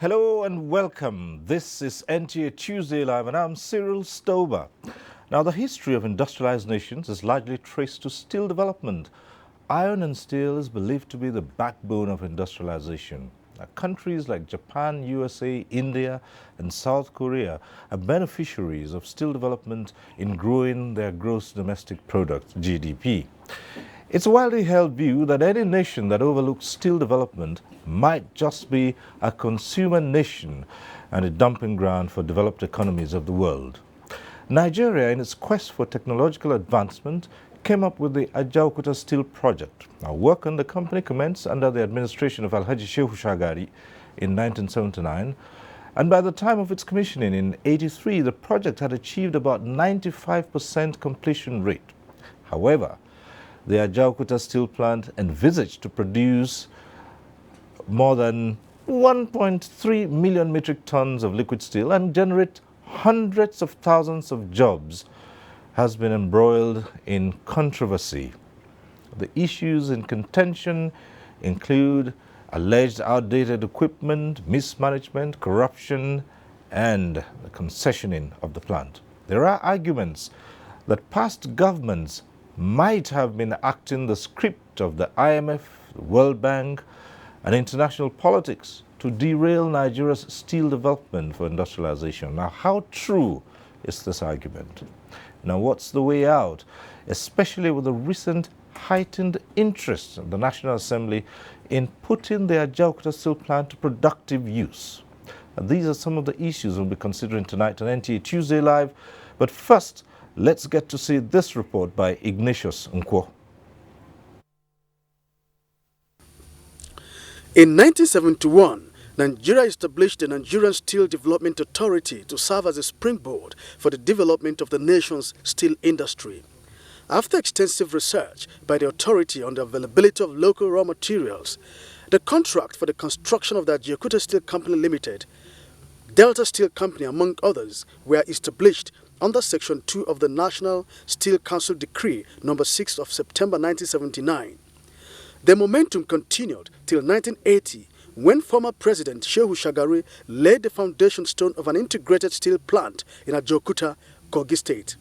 Hello and welcome. This is NTA Tuesday Live and I'm Cyril Stober. Now, the history of industrialized nations is largely traced to steel development. Iron and steel is believed to be the backbone of industrialization. Now, countries like Japan, USA, India and South Korea are beneficiaries of steel development in growing their gross domestic product, GDP. It's a widely held view that any nation that overlooks steel development might just be a consumer nation and a dumping ground for developed economies of the world. Nigeria, in its quest for technological advancement, came up with the Ajaokuta steel project. Now, work on the company commenced under the administration of Alhaji Shehu Shagari in 1979, and by the time of its commissioning in 1983, the project had achieved about 95% completion rate. However, the Ajaokuta steel plant envisaged to produce more than 1.3 million metric tons of liquid steel and generate hundreds of thousands of jobs has been embroiled in controversy. The issues in contention include alleged outdated equipment, mismanagement, corruption, and the concessioning of the plant. There are arguments that past governments might have been acting the script of the IMF, the World Bank, and international politics to derail Nigeria's steel development for industrialization. Now, how true is this argument? Now, what's the way out, especially with the recent heightened interest of the National Assembly in putting the Ajaokuta steel plant to productive use? And these are some of the issues we'll be considering tonight on NTA Tuesday Live. But first, let's get to see this report by Ignatius Nkwo. In 1971, Nigeria established the Nigerian Steel Development Authority to serve as a springboard for the development of the nation's steel industry. After extensive research by the authority on the availability of local raw materials, the contract for the construction of the Ajaokuta Steel Company Limited, Delta Steel Company, among others, were established under Section 2 of the National Steel Council Decree No. 6 of September 1979. The momentum continued till 1980, when former President Shehu Shagari laid the foundation stone of an integrated steel plant in Ajaokuta, Kogi State.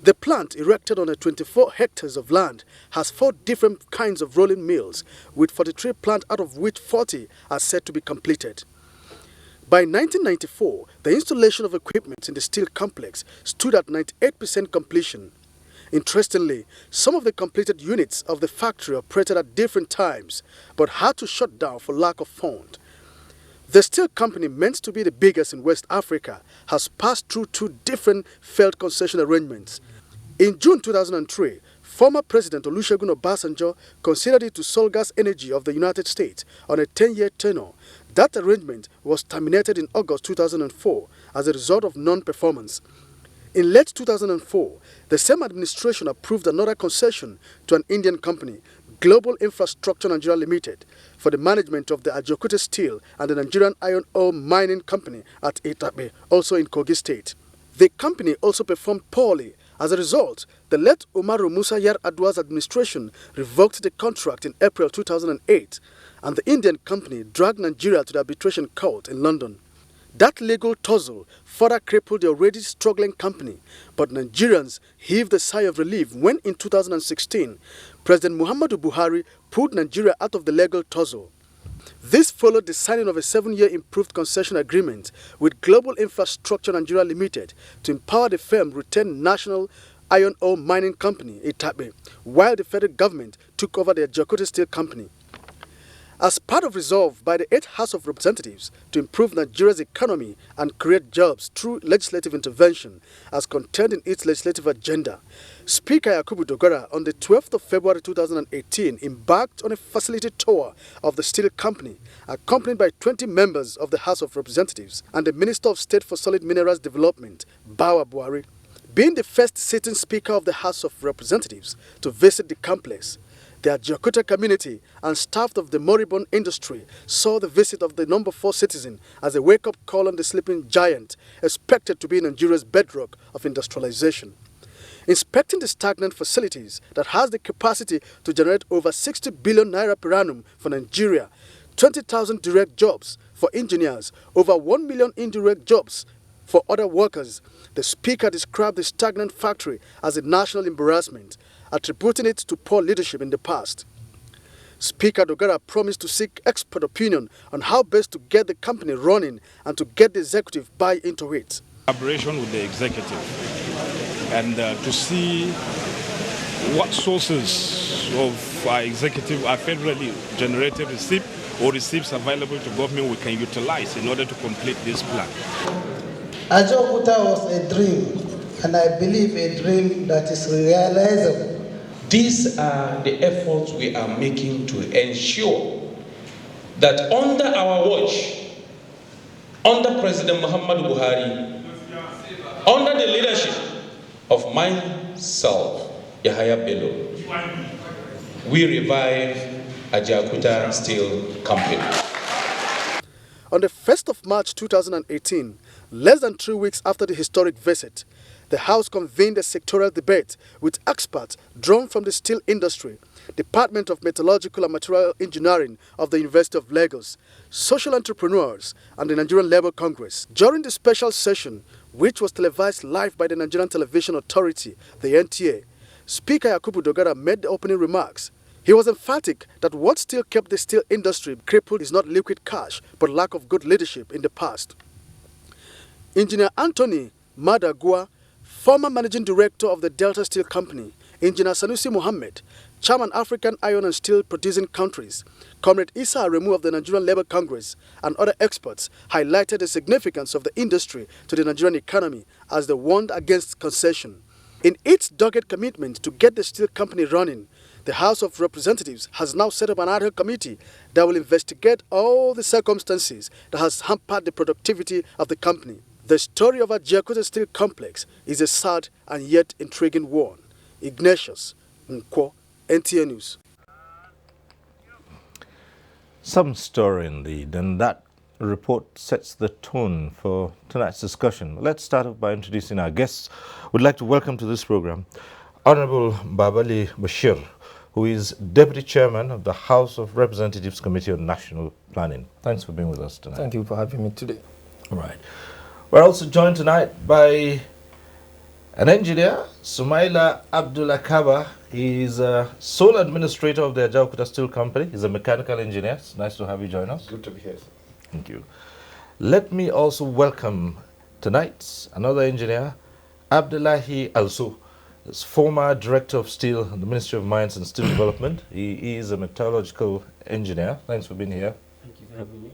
The plant, erected on 24 hectares of land, has 4 different kinds of rolling mills, with 43 plants, out of which 40 are said to be completed. By 1994, the installation of equipment in the steel complex stood at 98% completion. Interestingly, some of the completed units of the factory operated at different times, but had to shut down for lack of funds. The steel company, meant to be the biggest in West Africa, has passed through 2 different failed concession arrangements. In June 2003, former President Olusegun Obasanjo conceded it to Solgas Energy of the United States on a 10-year tenure. That arrangement was terminated in August 2004 as a result of non-performance. In late 2004, the same administration approved another concession to an Indian company, Global Infrastructure Nigeria Limited, for the management of the Ajaokuta Steel and the Nigerian Iron Ore Mining Company at Itape, also in Kogi State. The company also performed poorly. As a result, the late Umaru Musa Yar'Adua's administration revoked the contract in April 2008, and the Indian company dragged Nigeria to the arbitration court in London. That legal tussle further crippled the already struggling company, but Nigerians heaved a sigh of relief when in 2016, President Muhammadu Buhari pulled Nigeria out of the legal tussle. This followed the signing of a 7-year improved concession agreement with Global Infrastructure Nigeria Limited to empower the firm retain National Iron Ore Mining Company, Itape, while the federal government took over the Ajaokuta Steel Company. As part of resolve by the 8th House of Representatives to improve Nigeria's economy and create jobs through legislative intervention, as contained in its legislative agenda, Speaker Yakubu Dogara on the 12th of February 2018 embarked on a facility tour of the steel company, accompanied by 20 members of the House of Representatives and the Minister of State for Solid Minerals Development, Bawa Buhari. Being the first sitting Speaker of the House of Representatives to visit the complex, the Ajaokuta community and staff of the moribund industry saw the visit of the number 4 citizen as a wake-up call on the sleeping giant, expected to be Nigeria's bedrock of industrialization. Inspecting the stagnant facilities that has the capacity to generate over 60 billion naira per annum for Nigeria, 20,000 direct jobs for engineers, over 1 million indirect jobs for other workers. The Speaker described the stagnant factory as a national embarrassment, attributing it to poor leadership in the past. Speaker Dogara promised to seek expert opinion on how best to get the company running and to get the executive buy into it. Collaboration with the executive and to see what sources of our executive are federally generated receipts or receipts available to government we can utilize in order to complete this plan. Ajaokuta was a dream, and I believe a dream that is realizable. These are the efforts we are making to ensure that under our watch, under President Muhammadu Buhari, under the leadership of myself, Yahaya Bello, we revive Ajaokuta Steel Company. On the 1st of March 2018, less than 3 weeks after the historic visit, the House convened a sectoral debate with experts drawn from the steel industry, Department of Metallurgical and Material Engineering of the University of Lagos, social entrepreneurs, and the Nigerian Labour Congress. During the special session, which was televised live by the Nigerian Television Authority, the NTA, Speaker Yakubu Dogara made the opening remarks. He was emphatic that what still kept the steel industry crippled is not liquid cash, but lack of good leadership in the past. Engineer Anthony Madagua, former managing director of the Delta Steel Company, Engineer Sanusi Mohammed, chairman African Iron and Steel Producing Countries, Comrade Issa Aremu of the Nigerian Labour Congress, and other experts highlighted the significance of the industry to the Nigerian economy as they warned against concession. In its dogged commitment to get the steel company running, the House of Representatives has now set up an ad hoc committee that will investigate all the circumstances that has hampered the productivity of the company. The story of Ajaokuta Steel Complex is a sad and yet intriguing one. Ignatius Nkwo, NTA News. Some story indeed, and that report sets the tone for tonight's discussion. Let's start off by introducing our guests. We'd like to welcome to this program Honorable Babali Bashir, who is Deputy Chairman of the House of Representatives Committee on National Planning. Thanks for being with us tonight. Thank you for having me today. All right. We're also joined tonight by an engineer, Sumaila Abdullah Kaba. He's a sole administrator of the Ajaokuta Steel Company. He's a mechanical engineer. It's nice to have you join us. Good to be here, sir. Thank you. Let me also welcome tonight another engineer, Abdullahi Also. He's former Director of Steel in the Ministry of Mines and Steel Development. He is a metallurgical engineer. Thanks for being here. Thank you for having me.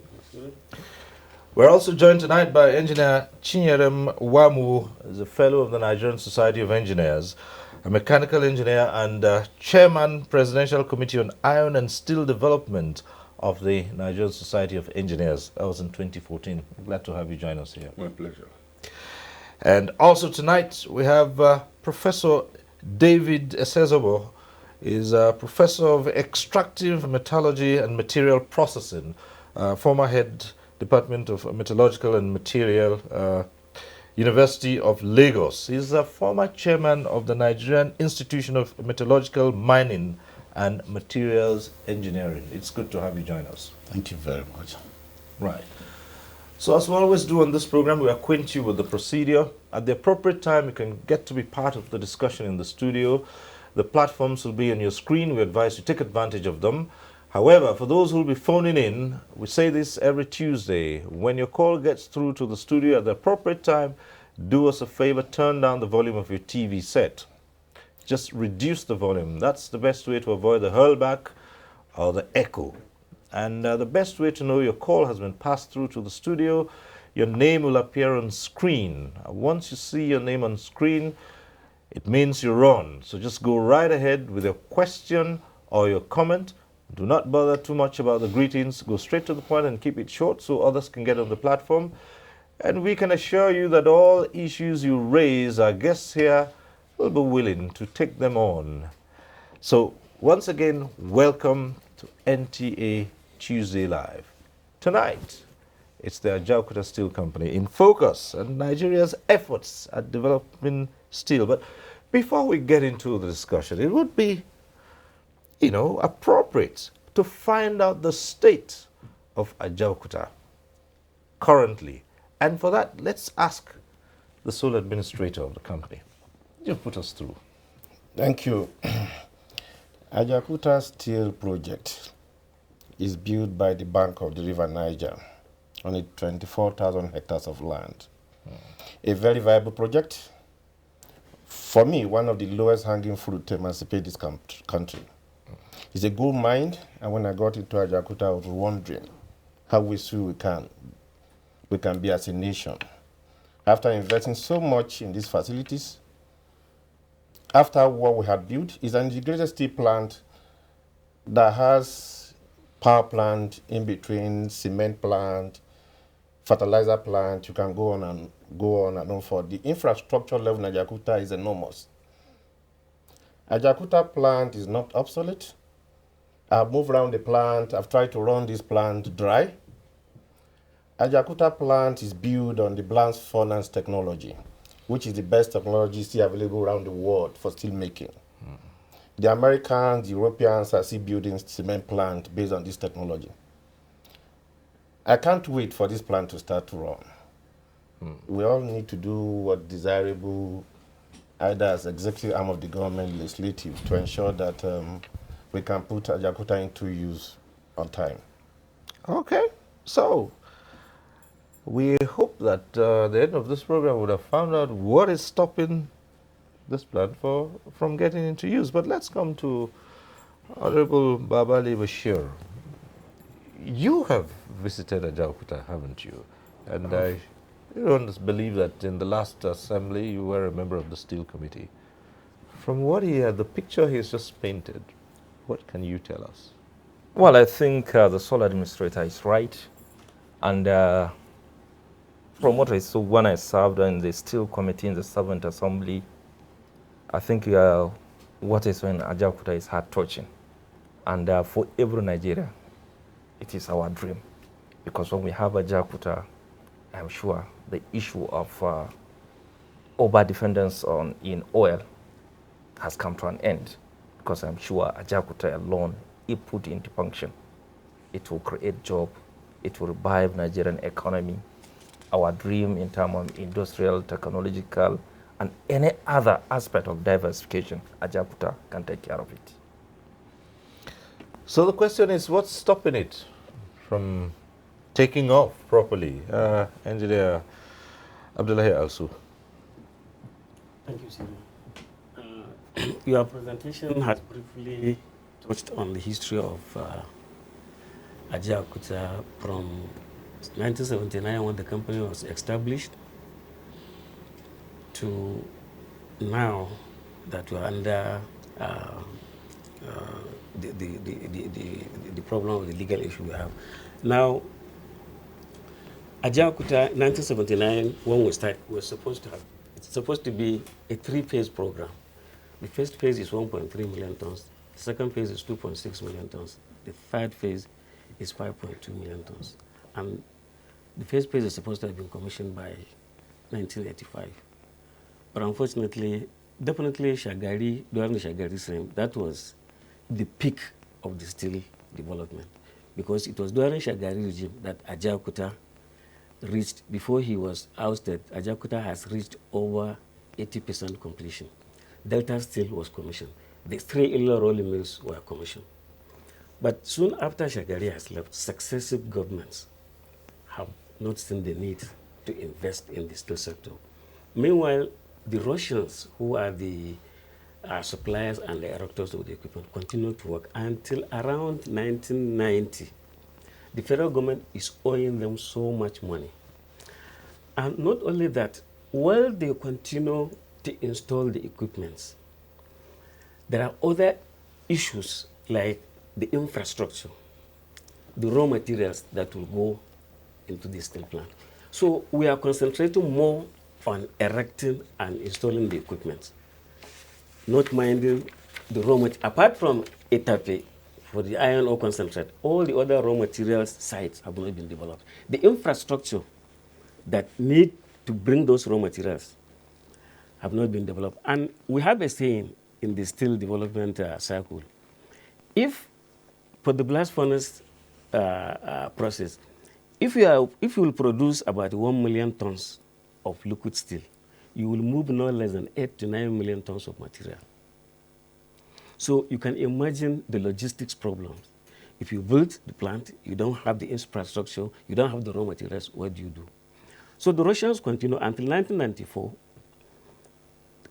We're also joined tonight by Engineer Chinyerem Wamu, who's a fellow of the Nigerian Society of Engineers, a mechanical engineer and Chairman, Presidential Committee on Iron and Steel Development of the Nigerian Society of Engineers. That was in 2014. Glad to have you join us here. My pleasure. And also tonight we have Professor David Esezobo. He's a professor of extractive metallurgy and material processing, former head Department of Metallurgical and Material, University of Lagos. He's a former chairman of the Nigerian Institution of Metallurgical Mining and Materials Engineering. It's good to have you join us. Thank you very much. Right. So as we always do on this program, we acquaint you with the procedure. At the appropriate time, you can get to be part of the discussion in the studio. The platforms will be on your screen. We advise you take advantage of them. However, for those who will be phoning in, we say this every Tuesday. When your call gets through to the studio at the appropriate time, do us a favor, turn down the volume of your TV set. Just reduce the volume. That's the best way to avoid the hurlback or the echo. And the best way to know your call has been passed through to the studio, your name will appear on screen. Once you see your name on screen, it means you're on. So just go right ahead with your question or your comment. Do not bother too much about the greetings. Go straight to the point and keep it short so others can get on the platform. And we can assure you that all issues you raise, our guests here will be willing to take them on. So once again, welcome to NTA Tuesday Live. Tonight, it's the Ajaokuta Steel Company in focus and Nigeria's efforts at developing steel. But before we get into the discussion, it would be appropriate to find out the state of Ajaokuta currently? And for that, let's ask the sole administrator of the company. You put us through. Thank you. Ajaokuta Steel Project is built by the bank of the River Niger on 24,000 hectares of land. A very viable project. For me, one of the lowest hanging fruit to emancipate this country. It's a good mind, and when I got into Ajaokuta, I was wondering how we can be as a nation. After investing so much in these facilities, after what we had built, is an integrated steel plant that has power plant in between, cement plant, fertilizer plant. You can go on and on. For the infrastructure level in Ajaokuta is enormous. Ajaokuta plant is not obsolete. I've moved around the plant. I've tried to run this plant dry. Ajaokuta plant is built on the blast furnace technology, which is the best technology still available around the world for steel making. The Americans, the Europeans are still building cement plant based on this technology. I can't wait for this plant to start to run. We all need to do what's desirable, either as executive arm of the government, legislative, to ensure that we can put Ajaokuta into use on time. Okay, so we hope that at the end of this program we would have found out what is stopping this plant from getting into use. But let's come to Honorable Babali Bashir. You have visited Ajaokuta, haven't you? And I don't believe that in the last assembly you were a member of the Steel Committee. From what the picture he has just painted, what can you tell us? Well, I think the sole administrator is right. And from what I saw when I served in the Steel Committee in the Servant Assembly, I think what is in Ajaokuta is heart-touching. And for every Nigerian, it is our dream. Because when we have Ajaokuta, I'm sure the issue of over-dependence in oil has come to an end. Because I'm sure Ajaokuta alone, if put into function, it will create jobs, it will revive Nigerian economy. Our dream in terms of industrial, technological, and any other aspect of diversification, Ajaokuta can take care of it. So the question is, what's stopping it from taking off properly? Engineer Abdullahi Alsu. Thank you, sir. Your presentation has briefly touched on the history of Ajaokuta from 1979 when the company was established to now that we are under the problem of the legal issue we have. Now, Ajaokuta, 1979, when we start, it's supposed to be a three-phase program. The first phase is 1.3 million tons. The second phase is 2.6 million tons. The third phase is 5.2 million tons. And the first phase is supposed to have been commissioned by 1985. But unfortunately, definitely Shagari, during the Shagari time, that was the peak of the steel development. Because it was during Shagari regime that Ajaokuta reached, before he was ousted, Ajaokuta has reached over 80% completion. Delta Steel was commissioned. The three Ilo rolling mills were commissioned. But soon after Shagari has left, successive governments have not seen the need to invest in the steel sector. Meanwhile, the Russians, who are the suppliers and the erectors of the equipment, continued to work until around 1990. The federal government is owing them so much money. And not only that, while they continue to install the equipments, there are other issues like the infrastructure, the raw materials that will go into the steel plant. So we are concentrating more on erecting and installing the equipment, not minding the raw material. Apart from Etape, for the iron ore concentrate, all the other raw materials sites have not been developed. The infrastructure that need to bring those raw materials have not been developed. And we have a saying in the steel development cycle, if for the blast furnace process. If you will produce about 1 million tons of liquid steel, you will move no less than 8 to 9 million tons of material. So you can imagine the logistics problems. If you build the plant, you don't have the infrastructure, you don't have the raw materials, what do you do? So the Russians continue until 1994.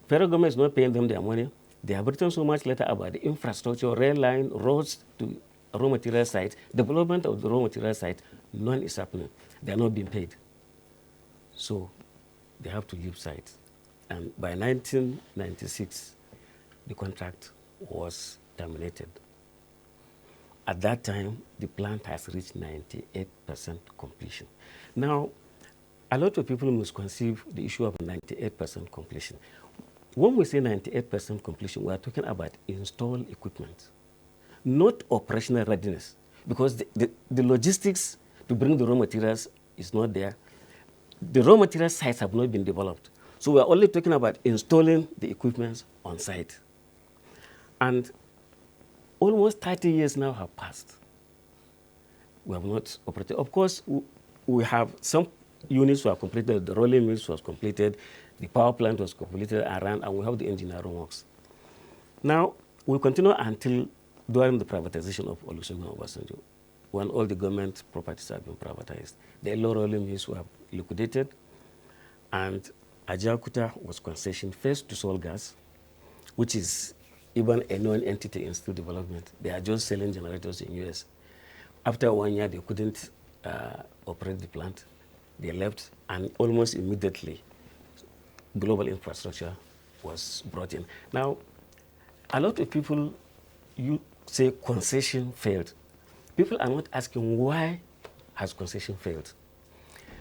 Federal government is not paying them their money. They have written so much later about the infrastructure, rail line, roads to raw material site, development of the raw material site. None is happening. They are not being paid. So they have to leave site. And by 1996, the contract was terminated. At that time, the plant has reached 98% completion. Now, a lot of people misconceive the issue of 98% completion. When we say 98% completion, we are talking about installed equipment, not operational readiness, because the logistics to bring the raw materials is not there. The raw material sites have not been developed. So we are only talking about installing the equipment on site. And almost 30 years now have passed. We have not operated. Of course, we have some units were completed. The rolling mills was completed. The power plant was completed around, and we have the engineering works. Now, we continue until during the privatization of Olusegun Obasanjo, when all the government properties have been privatized. The yellow rolling mills were liquidated, and Ajaokuta was concessioned first to Sol Gas, which is even a known entity in steel development. They are just selling generators in US. After 1 year, they couldn't operate the plant. They left, and almost immediately, global infrastructure was brought in. Now, a lot of people, you say concession failed. People are not asking why has concession failed.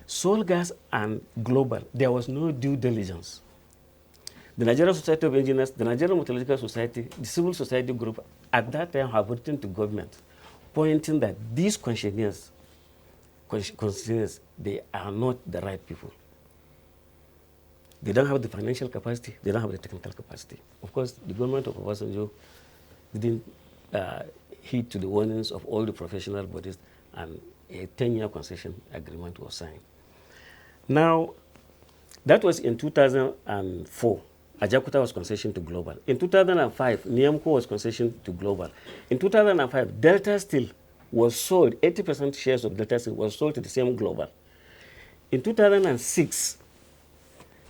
Sol Gas and Global, there was no due diligence. The Nigerian Society of Engineers, the Nigerian Metallurgical Society, the civil society group at that time have written to government pointing that these concessionaires, they are not the right people. They don't have the financial capacity, they don't have the technical capacity. Of course, the government of Obasanjo didn't heed to the warnings of all the professional bodies, and a 10-year concession agreement was signed. Now, that was in 2004. Ajaokuta was concessioned to Global. In 2005, Niamco was concessioned to Global. In 2005, Delta Steel was sold, 80% shares of Delta Steel was sold to the same Global. In 2006,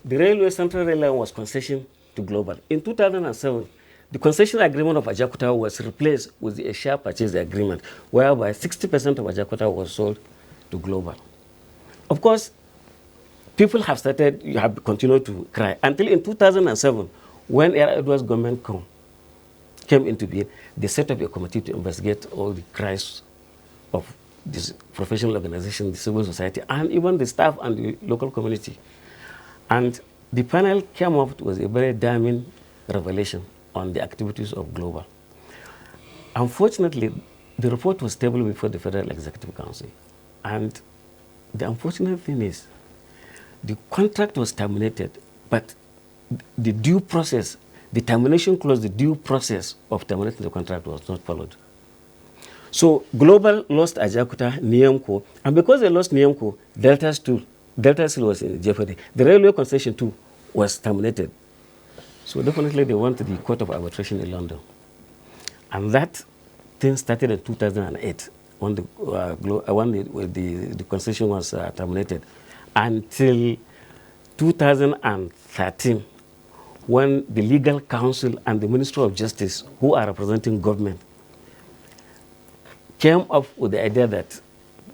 the Railway Central Rail Line was concessioned to Global. In 2007, the concession agreement of Ajaokuta was replaced with a share purchase agreement, whereby 60% of Ajaokuta was sold to Global. Of course, people have continued to cry until in 2007, when Edwards government came into being. They set up a committee to investigate all the cries of this professional organization, the civil society, and even the staff and the local community. And the panel came up with a very damning revelation on the activities of Global. Unfortunately, the report was tabled before the Federal Executive Council. And the unfortunate thing is, the contract was terminated, but the due process, the termination clause, the due process of terminating the contract was not followed. So Global lost Ajaokuta, Niamco, and because they lost Niamco, Delta Steel was in jeopardy. The railway concession too was terminated. So definitely they went to the Court of Arbitration in London. And that thing started in 2008 when the concession was terminated, until 2013, when the Legal Counsel and the Ministry of Justice, who are representing government, came up with the idea that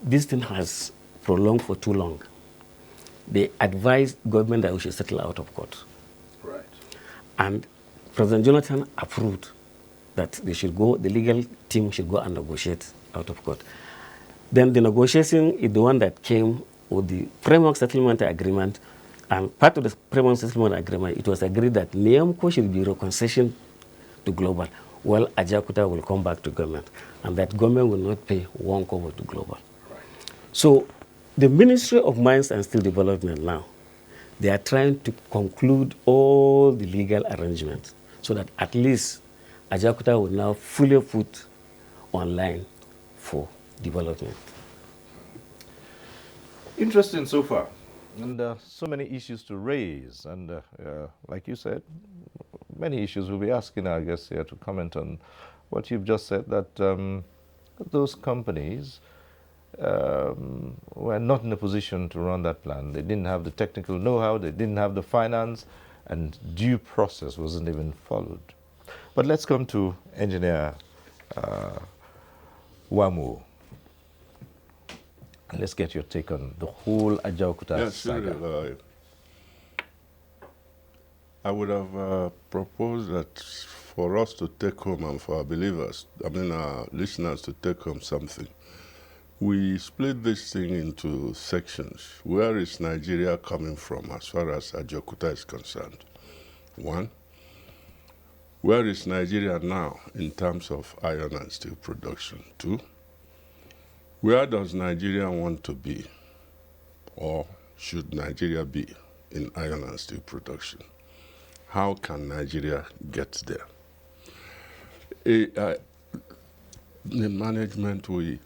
this thing has prolonged for too long. They advised government that we should settle out of court. Right. And President Jonathan approved that they should go, the legal team should go and negotiate out of court. Then the negotiation is the one that came with the framework settlement agreement, and part of the framework settlement agreement, it was agreed that Niamco should be reconcessioned to Global, while Ajaokuta will come back to government, and that government will not pay 1 kobo to Global. Right. So the Ministry of Mines and Steel Development now, they are trying to conclude all the legal arrangements so that at least Ajaokuta will now fully put online for development. Interesting so far, and so many issues to raise. And like you said, many issues. We'll be asking our guests here to comment on what you've just said, that those companies were not in a position to run that plan. They didn't have the technical know-how, they didn't have the finance, and due process wasn't even followed. But let's come to Engineer Wamu. And let's get your take on the whole Ajaokuta saga. I would have proposed that for us to take home, and for our believers, our listeners to take home something. We split this thing into sections. Where is Nigeria coming from as far as Ajaokuta is concerned? 1. Where is Nigeria now in terms of iron and steel production? 2. Where does Nigeria want to be, or should Nigeria be, in iron and steel production? How can Nigeria get there? The management, we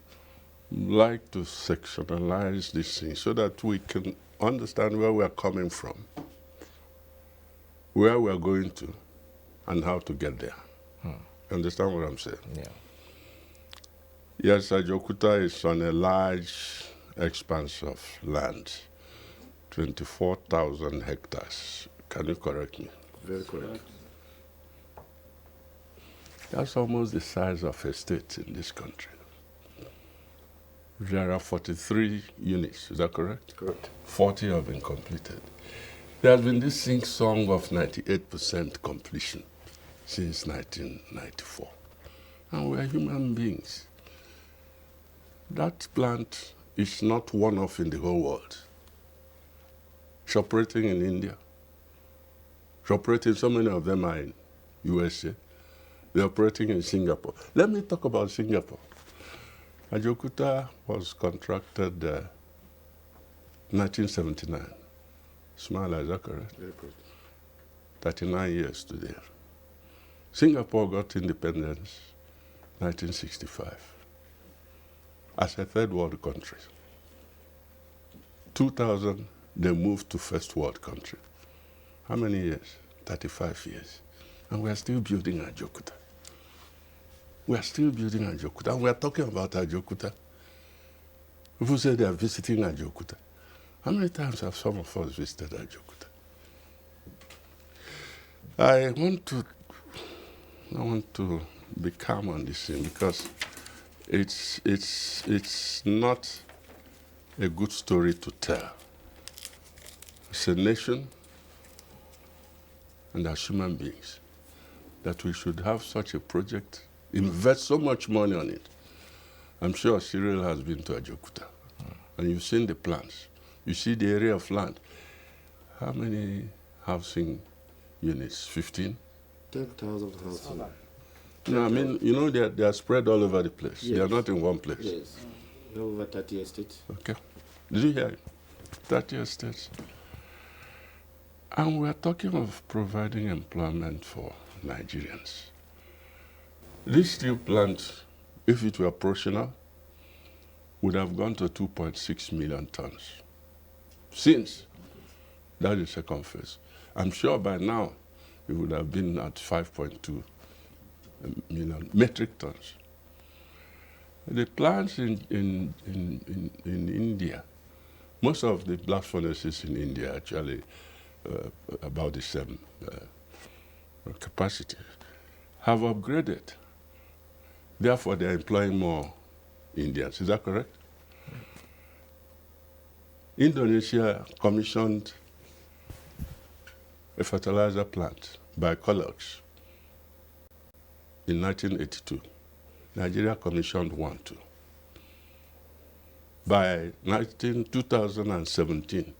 like to sectionalize this thing so that we can understand where we're coming from, where we're going to, and how to get there. Understand what I'm saying? Yeah. Yes, Ajaokuta is on a large expanse of land, 24,000 hectares. Can you correct me? Very correct. That's almost the size of a state in this country. There are 43 units, is that correct? Correct. 40 have been completed. There has been this sing-song of 98% completion since 1994. And we are human beings. That plant is not one-off in the whole world. It's operating in India. It's operating, so many of them are in USA. They're operating in Singapore. Let me talk about Singapore. Ajaokuta was contracted 1979. Smile, is that correct? Very correct. 39 years today. Singapore got independence 1965 as a third world country. 2000, they moved to first world country. How many years? 35 years. And we are still building Ajaokuta. We are still building Ajaokuta. And we are talking about Ajaokuta. People say they are visiting Ajaokuta. How many times have some of us visited Ajaokuta? I want to be calm on this thing because it's not a good story to tell. It's a nation, and as human beings, that we should have such a project, invest so much money on it. I'm sure Cyril has been to Ajaokuta, and you've seen the plans. You see the area of land. How many housing units? 15? 10,000 houses. No, I mean, you know, they are spread all over the place. Yes. They are not in one place. Yes. Over 30 estates. Okay. Did you hear it? 30 estates. And we're talking of providing employment for Nigerians. This steel plant, if it were operational, would have gone to 2.6 million tons. Since that is the second phase. I'm sure by now it would have been at 5.2 million metric tons. The plants in India, most of the blast furnaces in India actually about the same capacity, have upgraded. Therefore, they're employing more Indians. Is that correct? Indonesia commissioned a fertilizer plant by Collux in 1982. Nigeria commissioned one too. By 2017,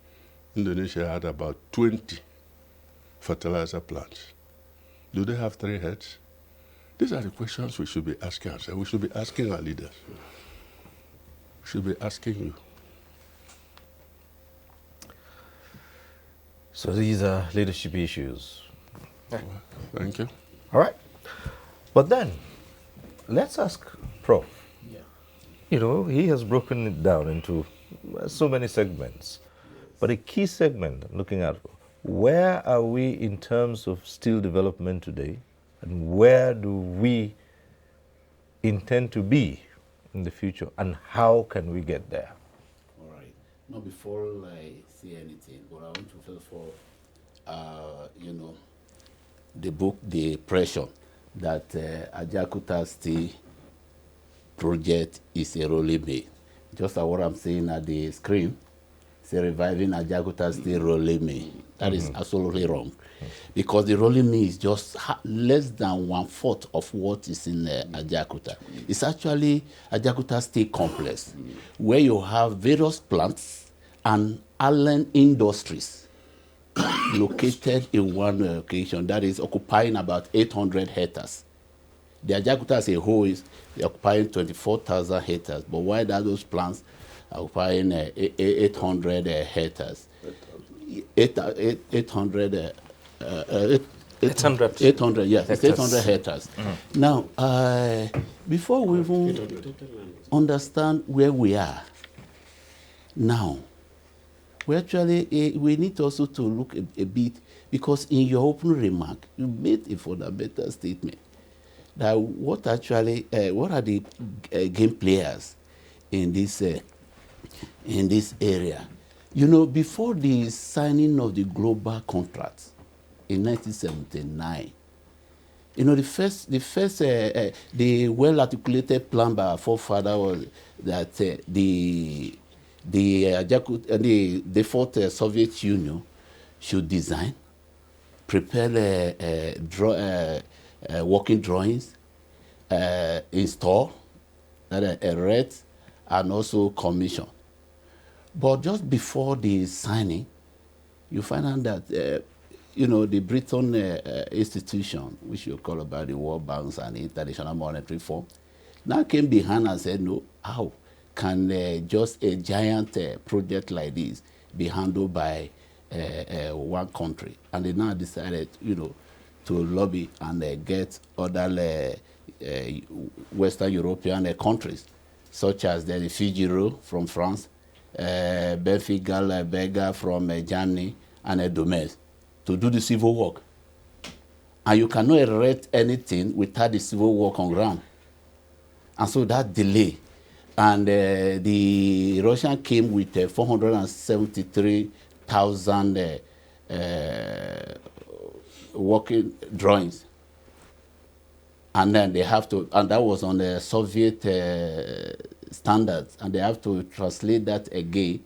Indonesia had about 20 fertilizer plants. Do they have 3 heads? These are the questions we should be asking ourselves. We should be asking our leaders. We should be asking you. So these are leadership issues. Thank you. All right. But then, let's ask Prof. Yeah. You know, he has broken it down into so many segments. But a key segment I'm looking at, where are we in terms of steel development today, and where do we intend to be in the future, and how can we get there? All right. Now, before I say anything, but I want to first of all, the book, The Pressure, that Ajaokuta Steel project is a rolling mill. Just like what I'm saying at the screen, say reviving Ajaokuta Steel rolling mill. That is absolutely wrong. Because the rolling mill is just less than 1/4 of what is in Ajaokuta. It's actually Ajaokuta Steel Complex, where you have various plants and Allen Industries located in one location that is occupying about 800 hectares. The Ajaokuta as a whole is occupying 24,000 hectares, but why are those plants occupying 800 hectares? 800 800, yes, it's 800 hectares. Now, before we even understand where we are now, we actually we need also to look a bit, because in your opening remark, you made a fundamental statement that what are the game players in this area. You know, before the signing of the global contract in 1979, you know, the well-articulated plan by our forefather was that the default Soviet Union should design, prepare working drawings, install, erect, and also commission. But just before the signing, you find out that the Britain institution, which you call about the World Banks and International Monetary Fund, now came behind and said, no, how can just a giant project like this be handled by one country? And they now decided, to lobby and get other Western European countries, such as the Figaro from France, Benfica Berger from Germany, and Domez, to do the civil work. And you cannot erect anything without the civil work on ground. And so that delay. And the Russian came with 473,000 working drawings. And then they have to, and that was on the Soviet standards, and they have to translate that again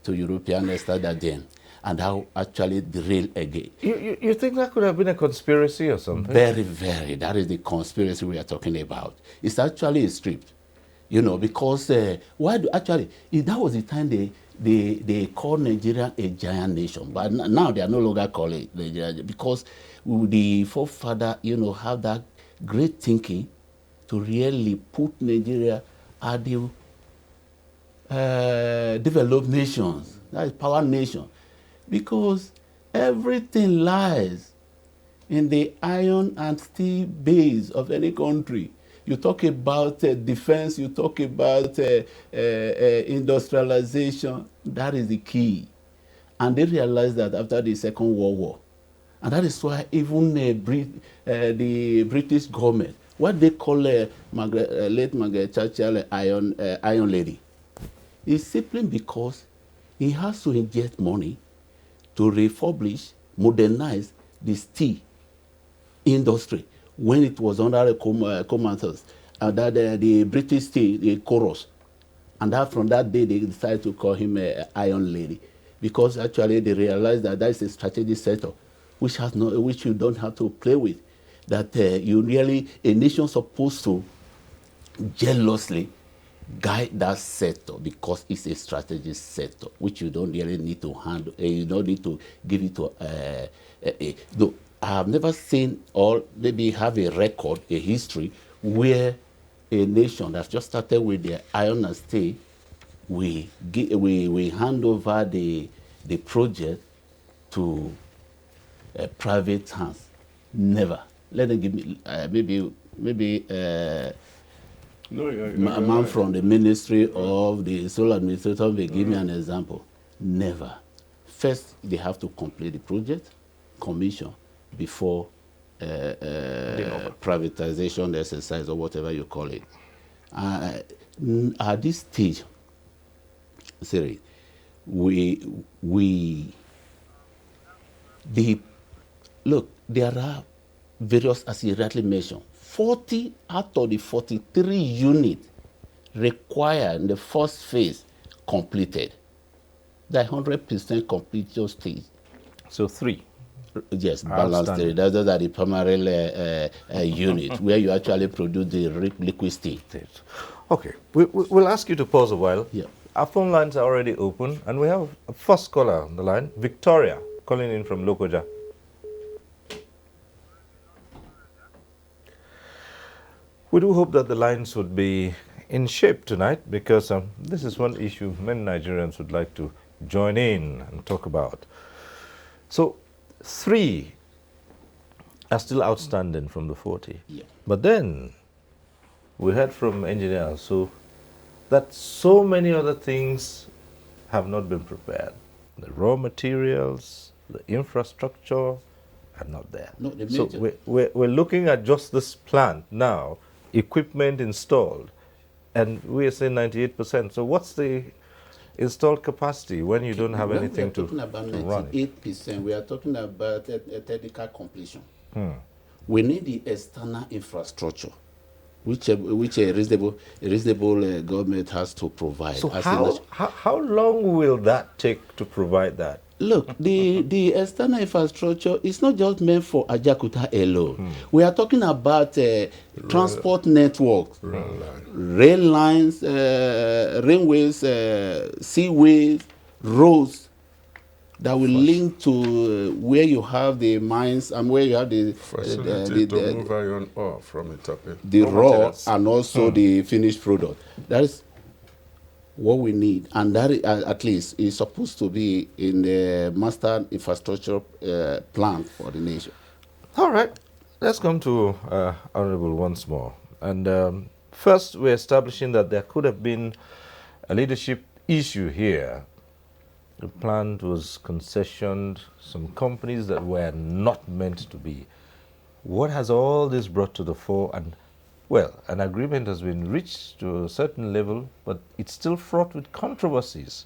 to European standard then. And how actually derail again. You think that could have been a conspiracy or something? Very, very. That is the conspiracy we are talking about. It's actually a script, because that was the time they called Nigeria a giant nation. But now they are no longer calling it Nigeria, because the forefather, have that great thinking to really put Nigeria at the developed nations, that is power nation. Because everything lies in the iron and steel base of any country. You talk about defense, you talk about industrialization, that is the key. And they realized that after the Second World War. And that is why even the British government, what they call late Margaret Thatcher Iron Lady, is simply because he has to inject money to refurbish, modernize the steel industry when it was under the Commonwealth, and that the British steel, the chorus. And that from that day, they decided to call him Iron Lady, because actually they realized that is a strategic sector which you don't have to play with. That a nation supposed to jealously guide that sector, because it's a strategic sector which you don't really need to handle. You don't need to give it to. No, I have never seen, or maybe have a record, a history where a nation that's just started with the iron and steel, we hand over the project to private hands. Never. Let them give me maybe No, a man from the ministry of the solar administrator may give me an example. Never. First, they have to complete the project, commission, before privatization exercise or whatever you call it. At this stage, sorry, look, there are various, as you rightly mentioned, 40 out of the 43 units required in the first phase completed. The 100% completion stage. So 3. Yes, balanced stage. Those are the primary unit where you actually produce the liquid steel. Okay, we'll ask you to pause a while. Yeah. Our phone lines are already open, and we have a first caller on the line, Victoria, calling in from Lokoja. We do hope that the lines would be in shape tonight, because this is one issue many Nigerians would like to join in and talk about. So 3 are still outstanding from the 40. Yeah. But then we heard from engineers that so many other things have not been prepared. The raw materials, the infrastructure are not there. No, the so major. we're looking at just this plant now, equipment installed, and we are saying 98%. So what's the installed capacity when you don't have anything to run it? When we are talking about 98%, we are talking about a technical completion. We need the external infrastructure, which a reasonable government has to provide. So how long will that take to provide that? Look, the external infrastructure is not just meant for Ajaokuta alone. We are talking about transport networks, rail lines, railways, seaways, roads that will link to where you have the mines and where you have the facility to move iron ore from Ethiopia. The raw and also the finished product. That is what we need, and that at least is supposed to be in the master infrastructure plan for the nation. All right, let's come to Honorable once more. And first, we're establishing that there could have been a leadership issue here. The plant was concessioned, some companies that were not meant to be. What has all this brought to the fore? And well, an agreement has been reached to a certain level, but it's still fraught with controversies.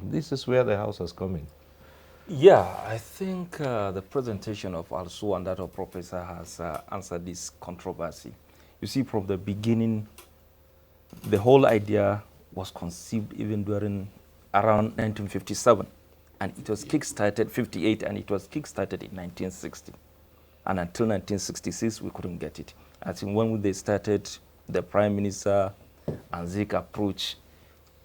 This is where the House has come in. Yeah, I think the presentation of Also and that of Professor has answered this controversy. You see, from the beginning, the whole idea was conceived even during around 1957, and it was kick-started 58, and it was kick-started in 1960. And until 1966, we couldn't get it. I think when they started, the Prime Minister and Zik approach,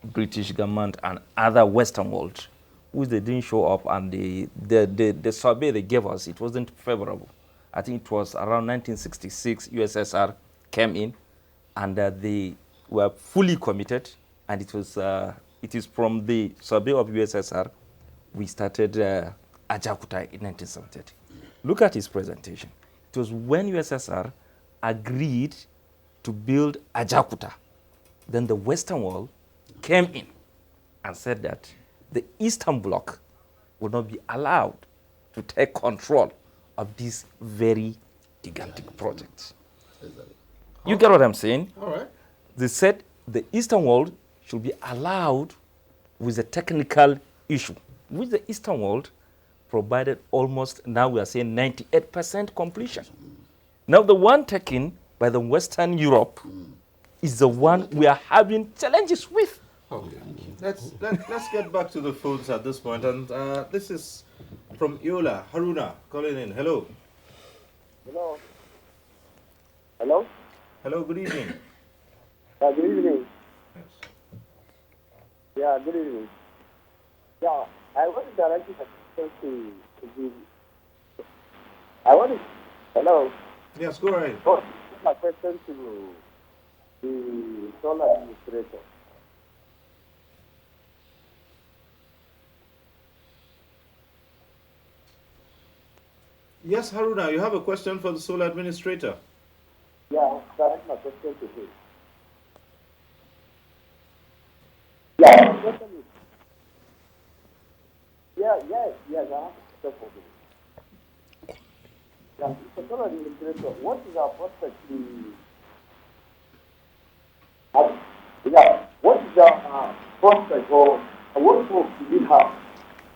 British government and other Western world, which they didn't show up, and the survey they gave us, it wasn't favorable. I think it was around 1966, USSR came in, and they were fully committed, and it is from the survey of USSR we started Ajaokuta in 1978. Look at his presentation. It was when USSR agreed to build Ajaokuta, then the Western world came in and said that the Eastern Bloc would not be allowed to take control of these very gigantic projects. You get what I'm saying? All right. They said the Eastern world should be allowed with a technical issue, which the Eastern world provided almost, now we are saying 98% completion. Now the one taken by the Western Europe is the one we are having challenges with. Okay. Let's get back to the phones at this point. And this is from Yola, Haruna, calling in. Hello. Hello. Hello? Hello, good evening. Good evening. Yes. Yeah, good evening. Yeah, I want to direct you to the... Hello? Yes, go ahead. Oh, my question to the solar administrator. Yes, Haruna, you have a question for the solar administrator. Yeah, direct my question to him. question is, yes, I have a question for you. Yeah, Mr. Solar Administrator, what is our prospect what is our prospect or what hope do we have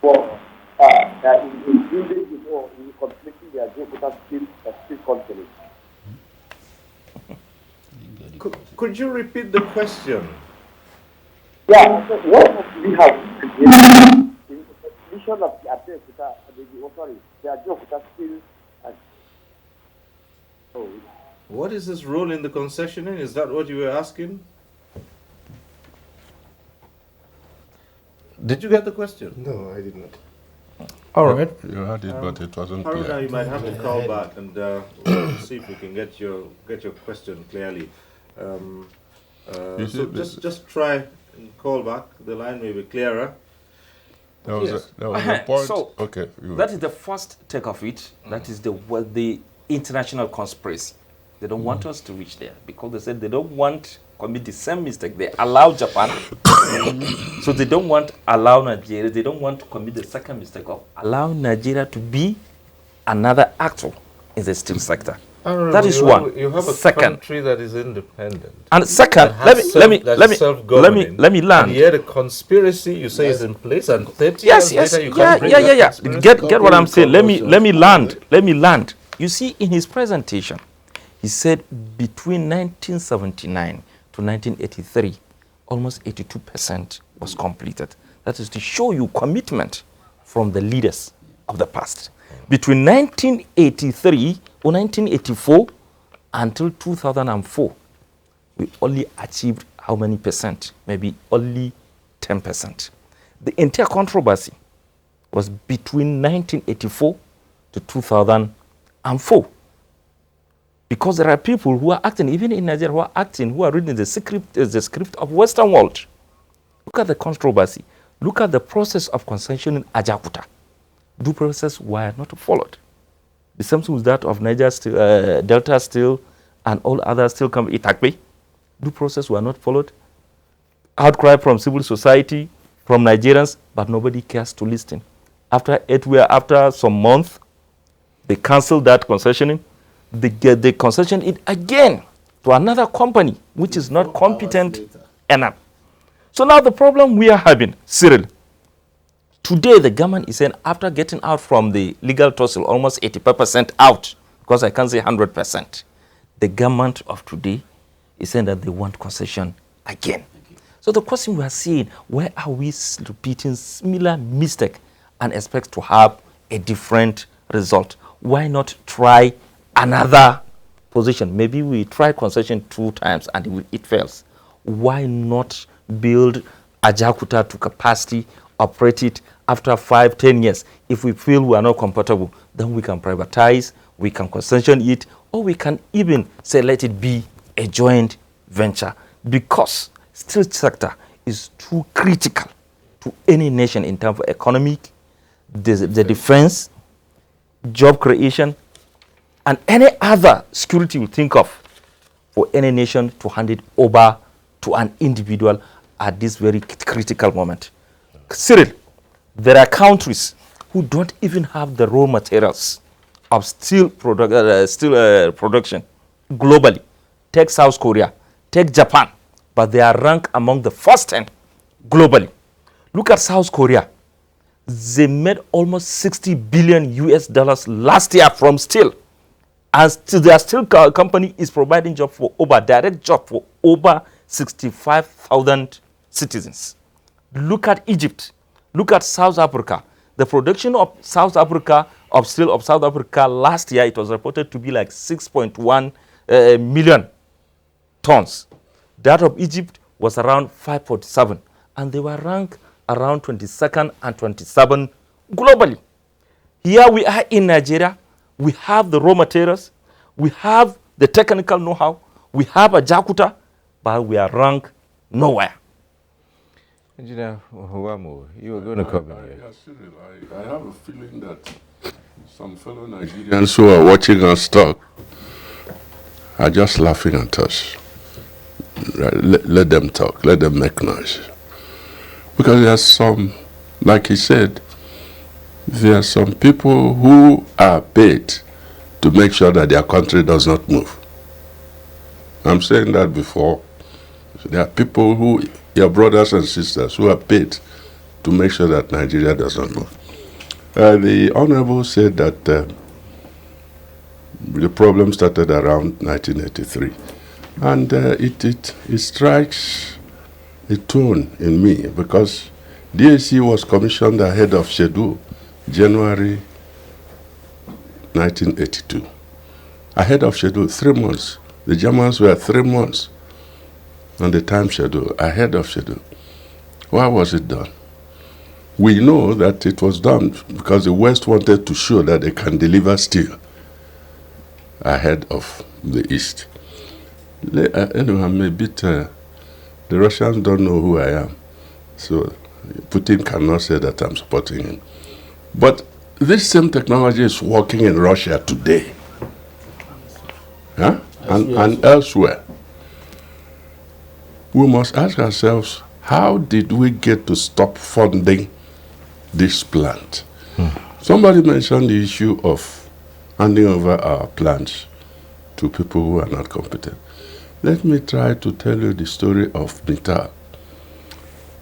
for in building or in completing the Ajaokuta steel company? Could you repeat the question? Yeah, so what hope do we have in the completion of the Ajaokuta, the Ajaokuta steel? What is his role in the concessioning? Is that what you were asking? Did you get the question? No, I did not. All right. You had it, but it wasn't Haruna, clear. you might have to call back and we'll see if we can get your question clearly. So just try and call back. The line may be clearer. There was a point. So, okay. That is the first take of it. That is the international conspiracy. They don't want us to reach there because they said they don't want to commit the same mistake. They allow Japan. So they don't want to allow Nigeria. They don't want to commit the second mistake of allowing Nigeria to be another actor in the steel sector. That is one. You have a second country that is independent. And second, let me land. And yet the conspiracy you say is in place, and 30 yes, years later you can't bring yeah. that conspiracy? Get what I'm saying. Let me land. You see, in his presentation, he said between 1979 to 1983, almost 82% was completed. That is to show you commitment from the leaders of the past. Between 1983 or 1984 until 2004, we only achieved how many percent? Maybe only 10%. The entire controversy was between 1984 to 2004. Because there are people who are acting, even in Nigeria, who are reading the script of Western world. Look at the controversy. Look at the process of concession in Ajaokuta. Due process were not followed. The same thing with that of Niger Steel, Delta Steel, and all other steel companies, Itakbe. Due process were not followed. Outcry from civil society, from Nigerians, but nobody cares to listen. After some months, they canceled that concessioning. They concession it again to another company, which is not competent enough. So now the problem we are having, Cyril, today the government is saying after getting out from the legal tussle, almost 85% out, because I can't say 100%, the government of today is saying that they want concession again. So the question we are seeing, why are we repeating similar mistake and expect to have a different result? Why not try another position? Maybe we try concession 2 times and it fails. Why not build Ajaokuta to capacity, operate it after 5-10 years? If we feel we are not comfortable, then we can privatize, we can concession it, or we can even say let it be a joint venture, because steel sector is too critical to any nation in terms of economic, the defense, job creation, and any other security you think of for any nation to hand it over to an individual at this very critical moment. Cyril, there are countries who don't even have the raw materials of steel production globally. Take South Korea, take Japan, but they are ranked among the first 10 globally. Look at South Korea. They made almost $60 billion last year from steel. And still, their steel company is providing direct job for over 65,000 citizens. Look at Egypt. Look at South Africa. The production of South Africa, of steel of South Africa last year, it was reported to be like 6.1 million tons. That of Egypt was around 5.7. And they were ranked around 22nd and 27 globally. Here we are in Nigeria. We have the raw materials, we have the technical know-how, we have Ajaokuta, but we are ranked nowhere. Engineer Huamu, you were going to come in here. I have a feeling that some fellow Nigerians who are watching us talk are just laughing at us. Let them talk, let them make noise. Because there are some, like he said, there are some people who are paid to make sure that their country does not move. I'm saying that before. There are people who, your brothers and sisters, who are paid to make sure that Nigeria does not move. The Honorable said that the problem started around 1983. And it strikes a tone in me because DAC was commissioned ahead of schedule, January 1982. Ahead of schedule, 3 months. The Germans were 3 months on the time schedule, ahead of schedule. Why was it done? We know that it was done because the West wanted to show that they can deliver steel ahead of the East. Anyway, I'm a bit, the Russians don't know who I am, so Putin cannot say that I'm supporting him. But this same technology is working in Russia today, and elsewhere. We must ask ourselves, how did we get to stop funding this plant? Somebody mentioned the issue of handing over our plants to people who are not competent. Let me try to tell you the story of Mittal.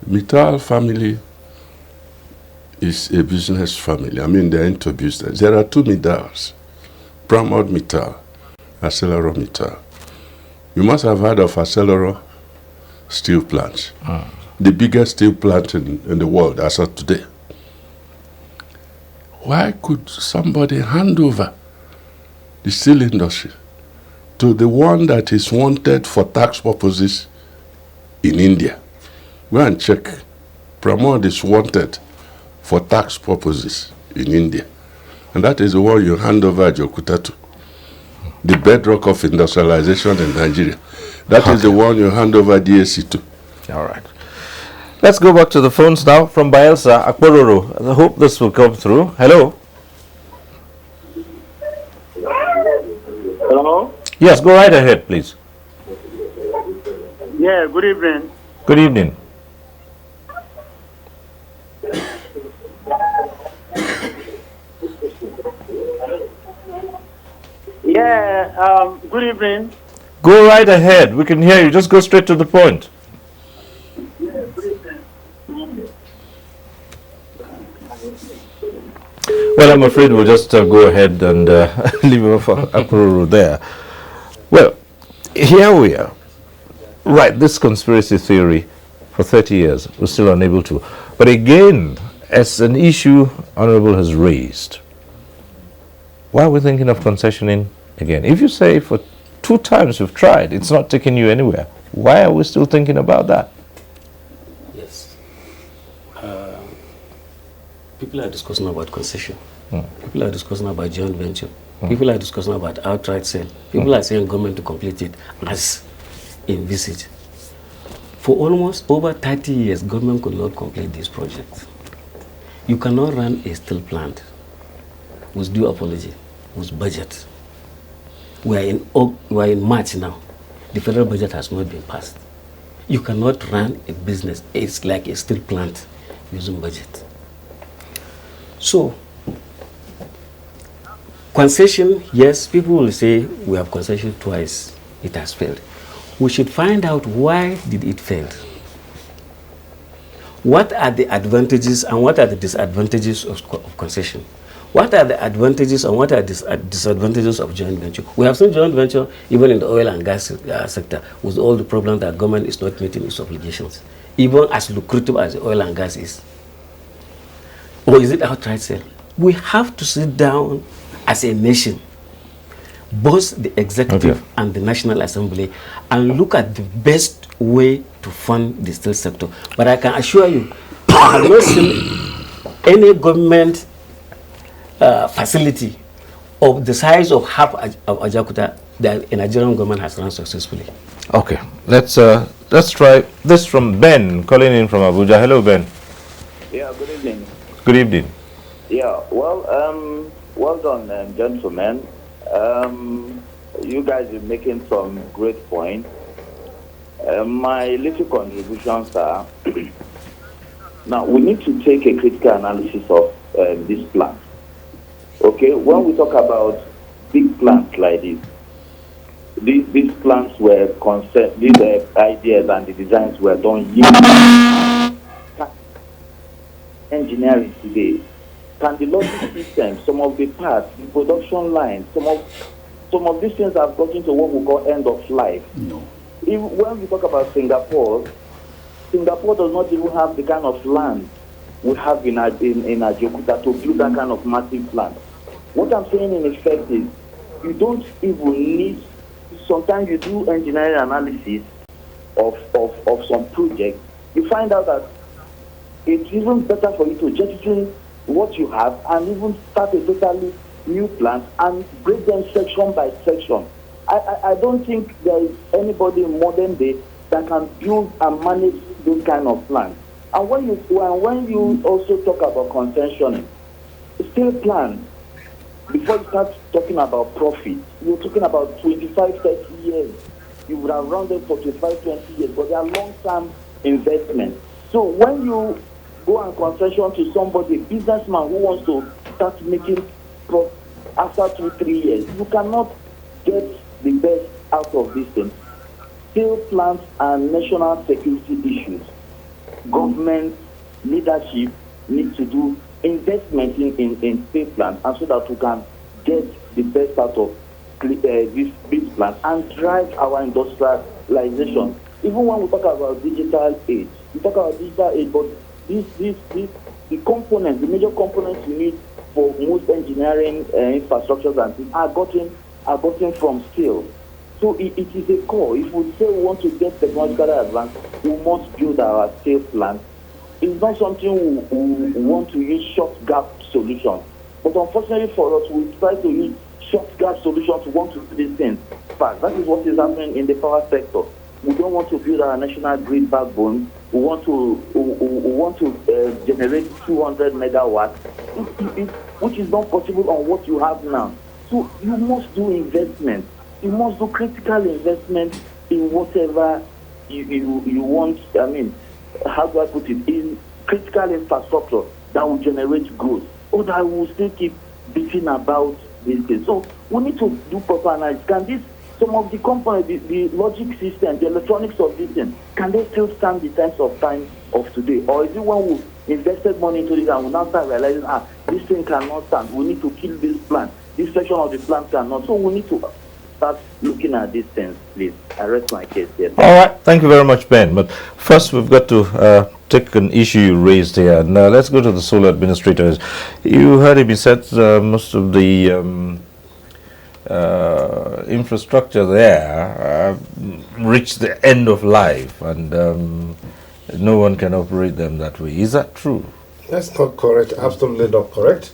Mittal family is a business family. I mean, they're into business. There are 2 Mittals, Pramod Mittal, Accelero Mittal. You must have heard of Accelero steel plants, the biggest steel plant in the world as of today. Why could somebody hand over the steel industry to the one that is wanted for tax purposes in India? Go and check. Pramod is wanted for tax purposes in India. And that is the one you hand over Ajaokuta to, the bedrock of industrialization in Nigeria. That is the one you hand over DAC to. All right. Let's go back to the phones now from Bayelsa, Akpororo. I hope this will come through. Hello. Hello? Yes, go right ahead, please. Yeah, good evening. Good evening. Yeah, good evening. Go right ahead. We can hear you. Just go straight to the point. Well, I'm afraid we'll just go ahead and leave it for Akpororo there. Well, here we are. Right, this conspiracy theory for 30 years, we're still unable to. But again, as an issue Honorable has raised, why are we thinking of concessioning again? If you say for 2 times you've tried, it's not taking you anywhere, why are we still thinking about that? Yes. People are discussing about concession. People are discussing about joint venture. People are discussing about outright sale. People are saying government to complete it as envisaged. For almost over 30 years, government could not complete this project. You cannot run a steel plant with due apology, with budget. We are in March now. The federal budget has not been passed. You cannot run a business. It's like a steel plant using budget. So, concession, yes, people will say we have concession twice. It has failed. We should find out why did it fail. What are the advantages and what are the disadvantages of concession? What are the advantages and what are the disadvantages of joint venture? We have seen joint venture even in the oil and gas sector with all the problems that government is not meeting its obligations, even as lucrative as the oil and gas is. Or is it outright sale? We have to sit down as a nation, both the executive and the National Assembly, and look at the best way to fund the steel sector. But I can assure you, I have not seen any government facility of the size of half of Ajaokuta that a Nigerian government has run successfully. Okay, let's try this from Ben, calling in from Abuja. Hello, Ben. Yeah, good evening. Good evening. Yeah, well, well done, gentlemen. You guys are making some great points. My little contributions are Now, we need to take a critical analysis of this plan. Okay, when we talk about big plans like this, these plans were concept, these ideas and the designs were done years engineering today. Can the logic system, some of the parts, the production line, some of these things have gotten to what we call end of life. No. When we talk about Singapore does not even have the kind of land we have in Ajaokuta to build that kind of massive plant. What I'm saying in effect is, you don't even need, sometimes you do engineering analysis of some project, you find out that it's even better for you to jettison what you have and even start a totally new plant and break them section by section. I don't think there is anybody in modern day that can build and manage those kind of plants. And when you also talk about concessioning, still plan, before you start talking about profit, you're talking about 25, 30 years. You would have rounded for 25, 20 years, but they are long-term investments. So when you go and concession to somebody, a businessman who wants to start making profit after 2-3 years, you cannot get the best out of this thing. Steel plants and national security issues. Government leadership needs to do investment in steel plants, and so that we can get the best out of these plants and drive our industrialization. Even when we talk about digital age, but the components, the major components you need for most engineering infrastructures and things are gotten from steel. So it is a core. If we say we want to get technological advance, we must build our steel plant. It's not something we want to use short gap solutions. But unfortunately for us, we try to use short gap solutions. We want to do these things fast. That is what is happening in the power sector. We don't want to build our national grid backbone. We want to generate 200 megawatts, which is not possible on what you have now. So you must do investment. You must do critical investment in whatever you want. I mean, how do I put it? In critical infrastructure that will generate growth, or that will still keep beating about these things. So we need to do proper analysis. Can some of the components, the logic system, the electronics of this thing, can they still stand the test of time of today? Or is it when we invested money into this and we now start realizing, this thing cannot stand, we need to kill this plant, this section of the plant cannot. So we need to start looking at these things, please. I rest my case here. All right, thank you very much, Ben. But first, we've got to take an issue you raised here. Now, let's go to the sole administrators. You heard it be said most of the infrastructure there reached the end of life, and no one can operate them that way. Is that true? That's not correct. Absolutely not correct.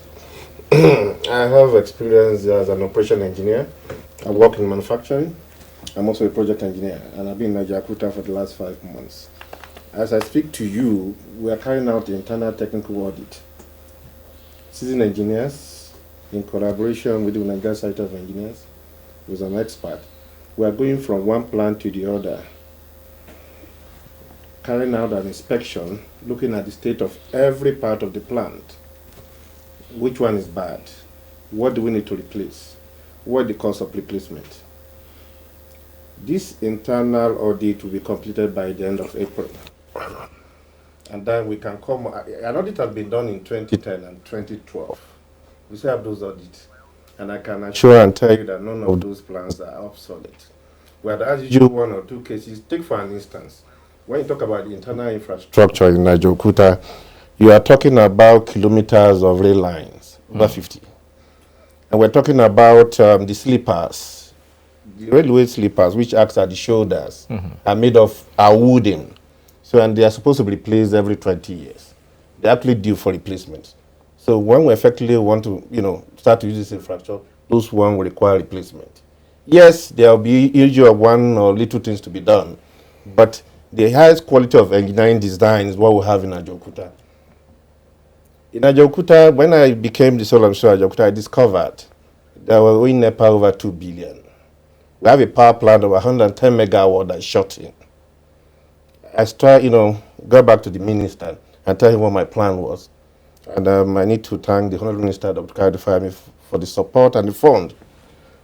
I have experience as an operation engineer. I work in manufacturing. I'm also a project engineer, and I've been in Ajaokuta for the last 5 months. As I speak to you, we are carrying out the internal technical audit. Seasoned engineers, in collaboration with the Nigerian Society of Engineers, who's an expert, we are going from one plant to the other, carrying out an inspection, looking at the state of every part of the plant. Which one is bad? What do we need to replace? What the cost of replacement? This internal audit will be completed by the end of April. And then we can come, an audit has been done in 2010 and 2012. We still have those audits. And I can assure and tell you that none of those plans are obsolete. Where as you do 1 or 2 cases, take for an instance, when you talk about the internal infrastructure in Ajaokuta, you are talking about kilometers of rail lines, over 50. And we're talking about the sleepers. The railway sleepers, which acts at the shoulders, are wooden. So, and they are supposed to be replaced every 20 years. They're actually due for replacement. So when we effectively want to, start to use this infrastructure, those one will require replacement. Yes, there will be issue of one or little things to be done, but the highest quality of engineering design is what we have in Ajaokuta. In Ajaokuta, when I became the sole administrator of Ajaokuta, I discovered that we're owing NEPA over 2 billion. We have a power plant of 110 megawatt that's shut in. I got back to the minister, and tell him what my plan was. And I need to thank the Honorable Minister, Dr. Kayode, for the support and the fund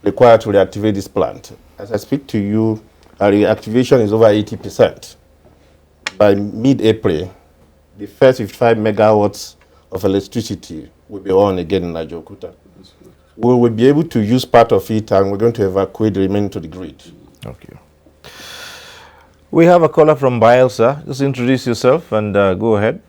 required to reactivate this plant. As I speak to you, our reactivation is over 80%. By mid-April, the first 55 megawatts of electricity will be on again in Ajaokuta. We will be able to use part of it, and we're going to evacuate the remaining to the grid. Thank you. We have a caller from Bielsa. Just introduce yourself and go ahead.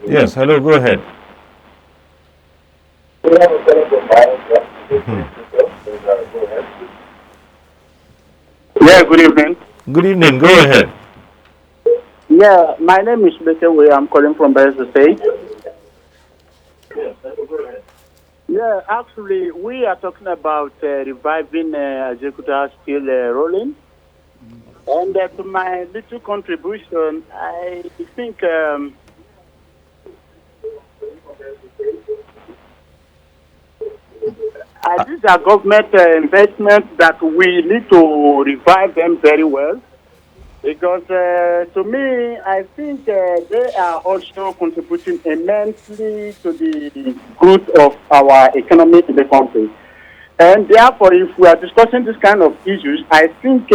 Yes, hello, go ahead. Yeah, good evening. Good evening, go ahead. Yeah, my name is Bekewe. I'm calling from Bayelsa State. Yeah, actually, we are talking about reviving Ajaokuta steel rolling. And to my little contribution, I think these are government investments that we need to revive them very well. Because to me, I think they are also contributing immensely to the growth of our economy in the country. And therefore, if we are discussing this kind of issues, I think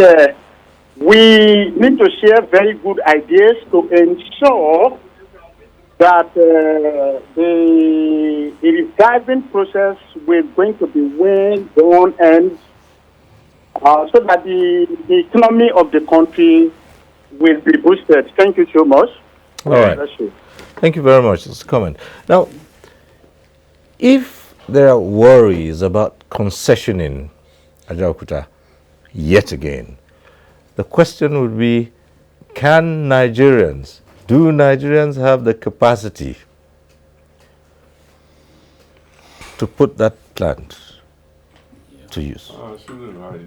we need to share very good ideas to ensure that the reviving process will going to be well done, and so that the economy of the country will be boosted. Thank you so much. All right. Thank you very much. That's a comment. Now, if there are worries about concessioning Ajaokuta yet again, the question would be, do Nigerians have the capacity to put that plant to use? I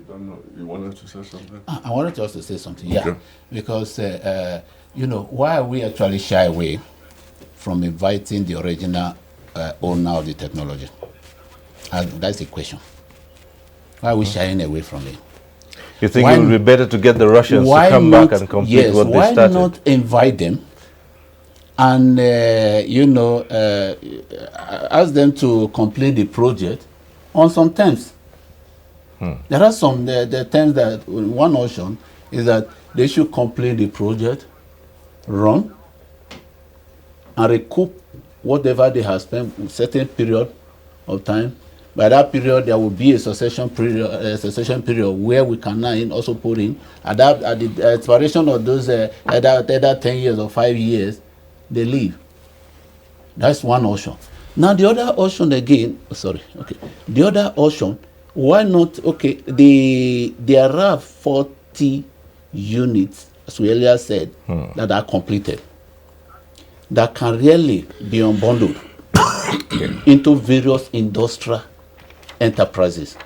don't know. You wanted to say something? I wanted to also say something, Okay. Because, why are we actually shy away from inviting the original owner of the technology? That's the question. Why are we shying away from it? You think it would be better to get the Russians to come back and complete what they started? Why not invite them and, ask them to complete the project on some terms? There are some the terms that one option is that they should complete the project, run, and recoup whatever they have spent a certain period of time. By that period, there will be a succession period where we can now also put in at the expiration of those either 10 years or 5 years, they leave. That's one option. Now the other option again, the other option, why not? There are 40 units, as we earlier said, that are completed, that can really be unbundled into various industrial enterprises.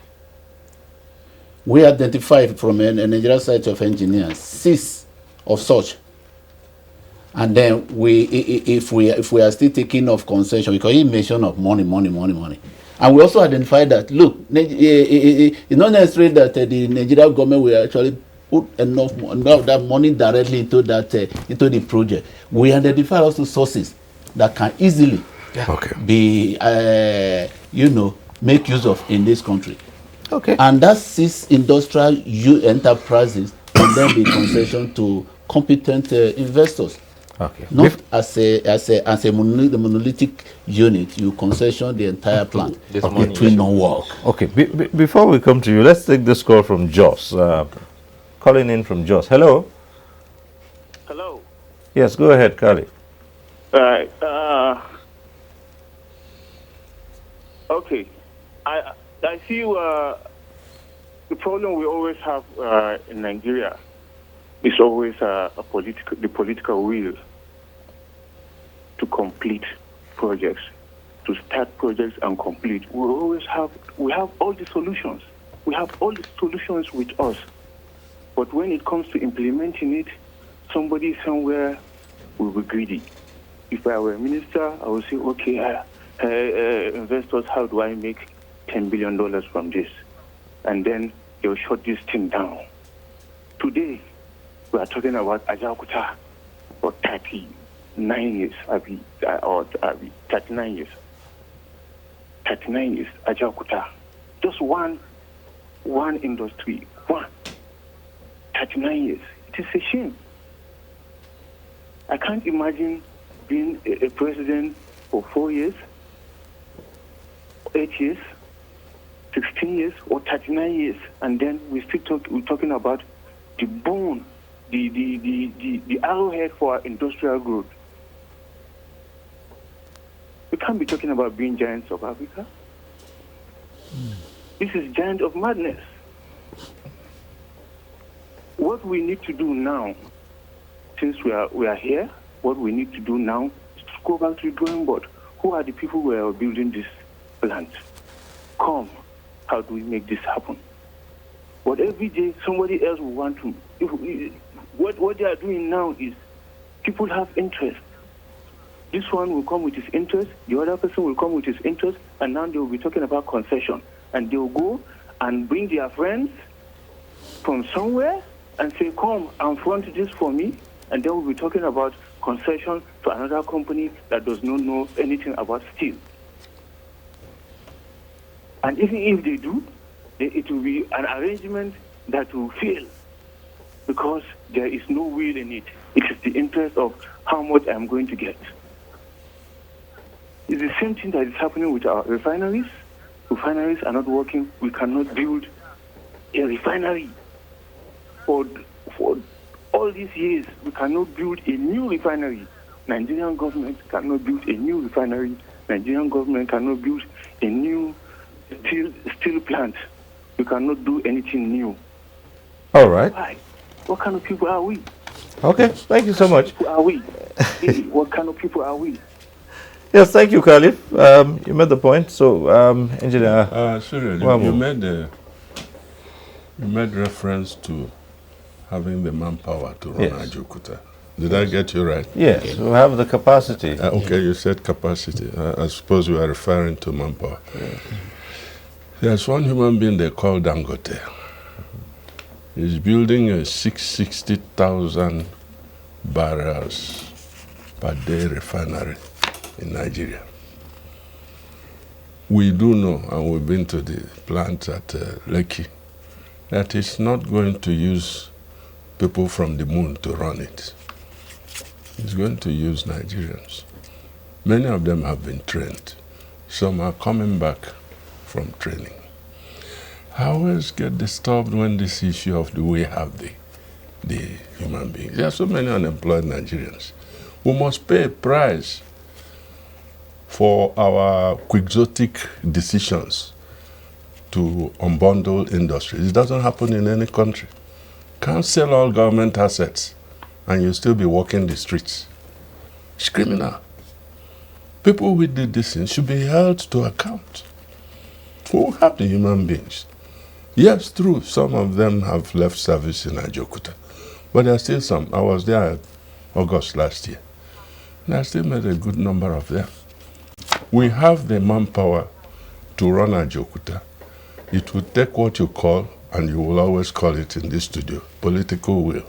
We identified from a Nigerian site of engineers 6 of such, and then if we are still taking of concession, because he mentioned of money, and we also identified that it's not necessary that the Nigerian government will actually put enough of that money directly into the project. We identified also sources that can easily be make use of in this country. And that 6 industrial enterprises can then be concession to competent investors. Not as a monolithic unit, you concession the entire plant. It will not work. Okay, before we come to you, let's take this call from Jos. Calling in from Jos. Hello. Hello. Yes, go ahead, Kali. Okay. I feel the problem we always have in Nigeria is always the political will to complete projects, to start projects and complete. We have all the solutions. We have all the solutions with us. But when it comes to implementing it, somebody somewhere will be greedy. If I were a minister, I would say, okay, investors, how do I make $10 billion from this. And then they'll shut this thing down. Today, we are talking about Ajaokuta for 39 years, or 39 years. 39 years, Ajaokuta. Just one industry, 39 years. It is a shame. I can't imagine being a president for 4 years, 8 years, 16 years, or 39 years, and then we're talking about the bone, the arrowhead for our industrial growth. We can't be talking about being giants of Africa. This is giant of madness. What we need to do now, since we are here, what we need to do now is to go back to the drawing board. Who are the people who are building this plant? Come, how do we make this happen? But every day somebody else will want to. What they are doing now is people have interest. This one will come with his interest, the other person will come with his interest, and now they will be talking about concession. And they will go and bring their friends from somewhere and say, come and front this for me. And then we'll be talking about concession to another company that does not know anything about steel. And even if they do, it will be an arrangement that will fail because there is no will in it. It is the interest of how much I'm going to get. It's the same thing that is happening with our refineries. Refineries are not working. We cannot build a refinery. For all these years, we cannot build a new refinery. Nigerian government cannot build a new refinery. Nigerian government cannot build a new steel plant. We cannot do anything new. All right. Why? What kind of people are we? Okay, thank you so much. Who are we? What kind of people are we? Yes, thank you, Khalif. You made the point. So, Engineer. Sorry, you made reference to having the manpower to run Ajaokuta. Did I get you right? Yes, we have the capacity. Okay, you said capacity. I suppose you are referring to manpower. There's one human being they call Dangote. He's building a 660,000 barrels per day refinery in Nigeria. We do know, and we've been to the plant at Lekki, that it's not going to use people from the moon to run it. It's going to use Nigerians. Many of them have been trained. Some are coming back from training. I always get disturbed when this issue of do we have the human beings. There are so many unemployed Nigerians who must pay a price for our quixotic decisions to unbundle industries. It doesn't happen in any country. Can't sell all government assets and you'll still be walking the streets. It's criminal. People who did this thing should be held to account. Who have the human beings? Yes, true, some of them have left service in Ajaokuta, but there are still some. I was there in August last year, and I still met a good number of them. We have the manpower to run Ajaokuta. It will take what you call, and you will always call it in this studio, political will.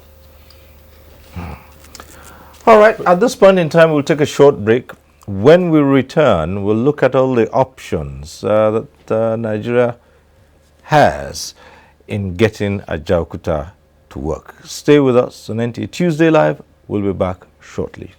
All right, at this point in time, we'll take a short break. When we return, we'll look at all the options that Nigeria has in getting Ajaokuta to work. Stay with us on NTA Tuesday Live. We'll be back shortly.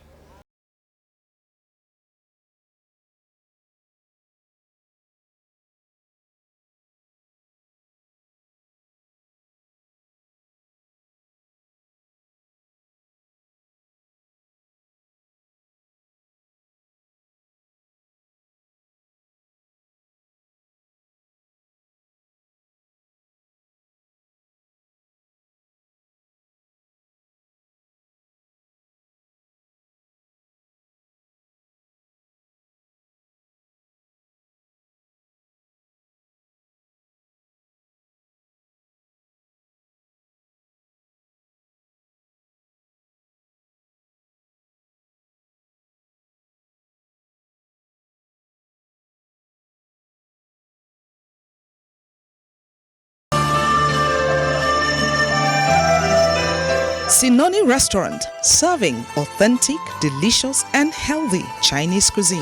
Sinoni Restaurant, serving authentic, delicious, and healthy Chinese cuisine.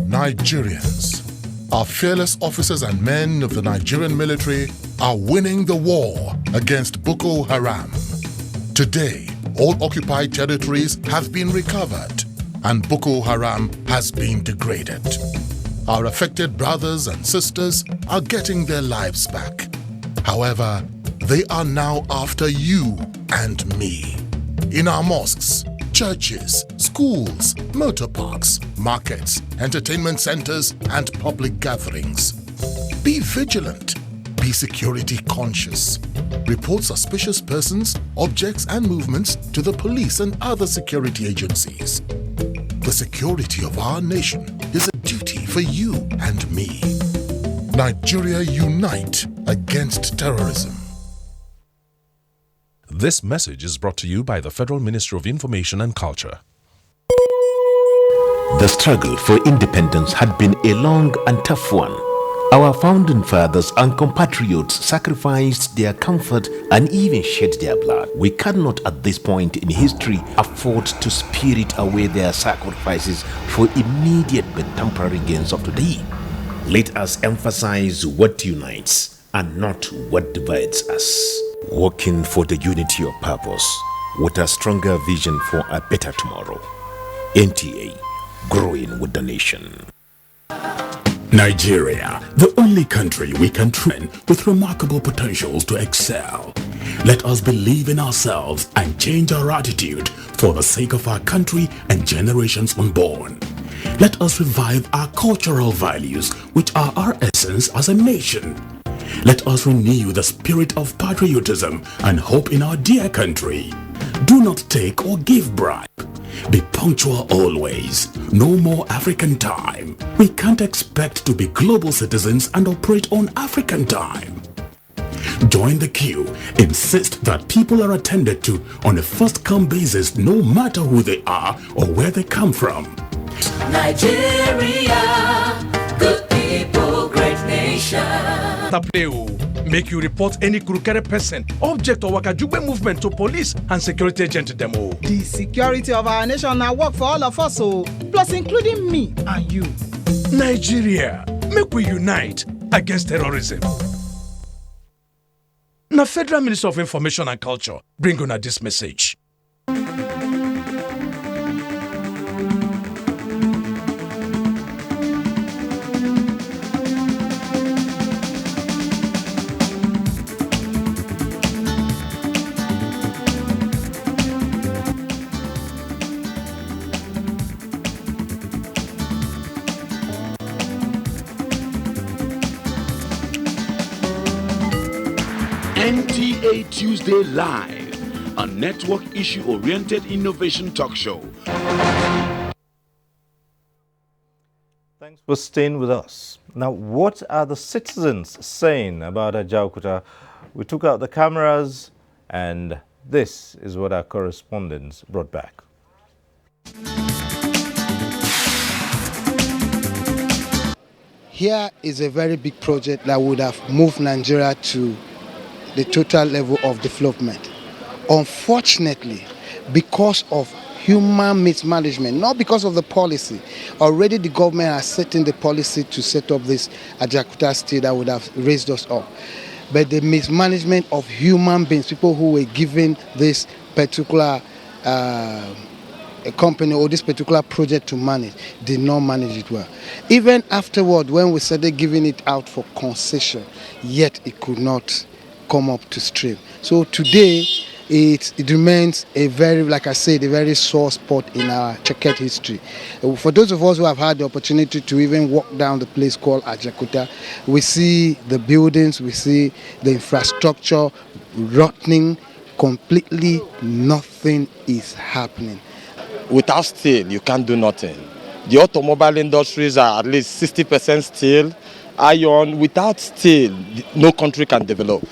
Nigerians, our fearless officers and men of the Nigerian military are winning the war against Boko Haram. Today, all occupied territories have been recovered and Boko Haram has been degraded. Our affected brothers and sisters are getting their lives back. However, they are now after you and me. In our mosques, churches, schools, motor parks, markets, entertainment centers, and public gatherings. Be vigilant. Be security conscious. Report suspicious persons, objects, and movements to the police and other security agencies. The security of our nation is a duty for you and me. Nigeria, unite against terrorism. This message is brought to you by the Federal Ministry of Information and Culture. The struggle for independence had been a long and tough one. Our founding fathers and compatriots sacrificed their comfort and even shed their blood. We cannot at this point in history afford to spirit away their sacrifices for immediate but temporary gains of today. Let us emphasize what unites and not what divides us. Working for the unity of purpose with a stronger vision for a better tomorrow. NTA, growing with the nation. Nigeria, the only country we can train with remarkable potentials to excel. Let us believe in ourselves and change our attitude for the sake of our country and generations unborn. Let us revive our cultural values, which are our essence as a nation. Let us renew the spirit of patriotism and hope in our dear country. Do not take or give bribe. Be punctual always. No more African time. We can't expect to be global citizens and operate on African time. Join the queue. Insist that people are attended to on a first-come basis, no matter who they are or where they come from. Nigeria, good people, great nation. Make you report any crooked person, object or wakajube movement to police and security agent demo. The security of our nation now work for all of us, plus including me and you. Nigeria, make we unite against terrorism. Now, Federal Minister of Information and Culture bring on this message. NTA Tuesday Live, a network issue-oriented innovation talk show. Thanks for staying with us. Now, what are the citizens saying about Ajaokuta? We took out the cameras, and this is what our correspondents brought back. Here is a very big project that would have moved Nigeria to the total level of development. Unfortunately, because of human mismanagement, not because of the policy, already the government has set in the policy to set up this Ajaokuta state that would have raised us up. But the mismanagement of human beings, people who were given this particular a company or this particular project to manage, did not manage it well. Even afterward, when we started giving it out for concession, yet it could not come up to stream. So today, it remains a very, like I said, a very sore spot in our checkered history. For those of us who have had the opportunity to even walk down the place called Ajaokuta, we see the buildings, we see the infrastructure rotting completely. Nothing is happening. Without steel, you can't do nothing. The automobile industries are at least 60% steel. Iron, without steel, no country can develop.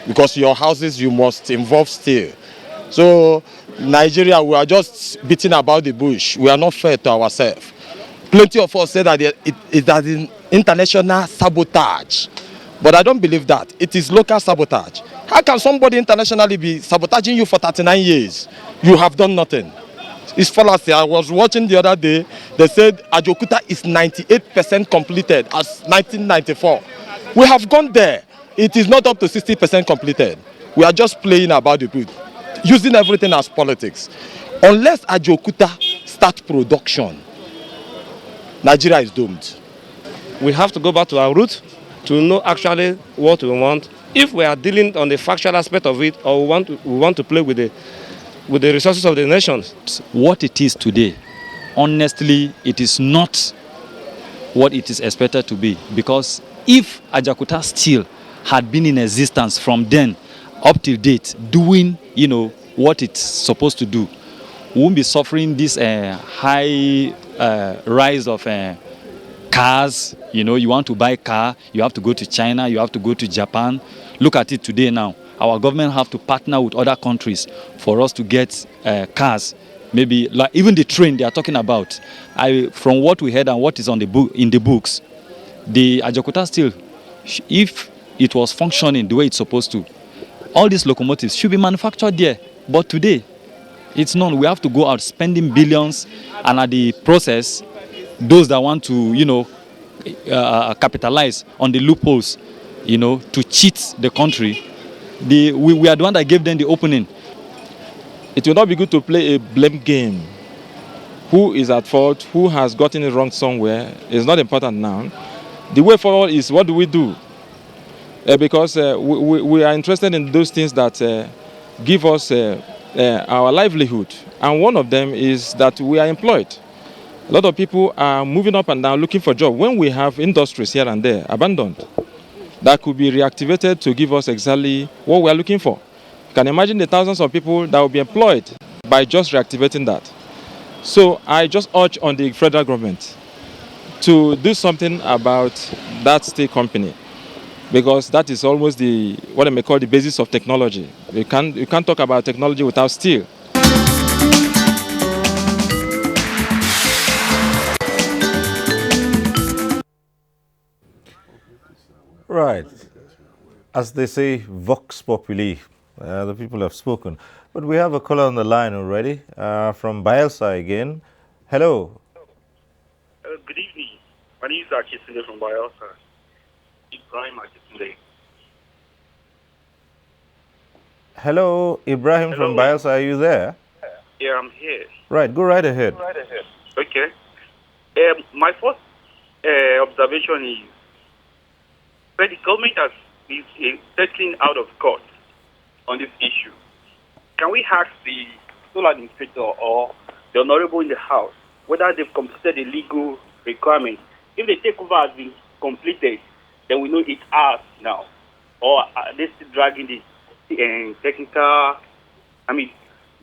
Because your houses, you must involve steel. So, Nigeria, we are just beating about the bush. We are not fair to ourselves. Plenty of us say that it is an international sabotage But I don't believe that. It is local sabotage. How can somebody internationally be sabotaging you for 39 years? You have done nothing. It's fallacy. I was watching the other day. They said Ajaokuta is 98% completed as 1994. We have gone there. It is not up to 60% completed. We are just playing about the booth, using everything as politics. Unless Ajaokuta start production, Nigeria is doomed. We have to go back to our root to know actually what we want. If we are dealing on the factual aspect of it, or we want to play with the resources of the nations. What it is today, honestly, it is not what it is expected to be. Because if Ajaokuta Steel had been in existence from then up to date, doing what it's supposed to do, we won't be suffering this high rise of cars. You want to buy a car, you have to go to China, you have to go to Japan. Look at it today now. Our government have to partner with other countries for us to get cars. Maybe like even the train they are talking about. From what we heard and what is on the book in the books, the Ajaokuta Steel, if it was functioning the way it's supposed to, all these locomotives should be manufactured there. But today, it's not. We have to go out spending billions, and at the process, those that want to, capitalize on the loopholes, to cheat the country, we are the one that gave them the opening. It will not be good to play a blame game. Who is at fault? Who has gotten it wrong somewhere? It's not important now. The way forward is what do we do? Because we are interested in those things that give us our livelihood. And one of them is that we are employed. A lot of people are moving up and down looking for jobs when we have industries here and there abandoned that could be reactivated to give us exactly what we are looking for. You can imagine the thousands of people that will be employed by just reactivating that. So I just urge on the federal government to do something about that steel company, because that is almost what I may call the basis of technology. You can't talk about technology without steel. Right. As they say, vox populi. The people have spoken. But we have a caller on the line already from Bayelsa again. Hello. Good evening. My name is Akitunde from Bayelsa. Ibrahim Akitunde. Hello, Ibrahim from Bayelsa. Are you there? Yeah, I'm here. Right. Go right ahead. Okay. My first observation is that the government is settling out of court on this issue. Can we ask the sole administrator or the honorable in the House whether they've completed the legal requirements? If the takeover has been completed, then we know it's ours now. Or are they still dragging the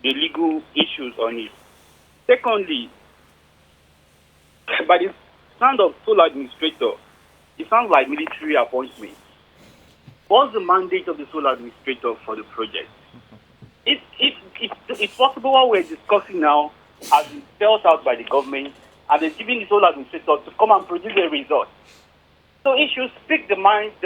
the legal issues on it? Secondly, by the sound of sole administrator, it sounds like military appointment. What's the mandate of the sole administrator for the project? It's possible what we're discussing now has been spelled out by the government, and they're giving the sole administrator to come and produce a result. So it should speak the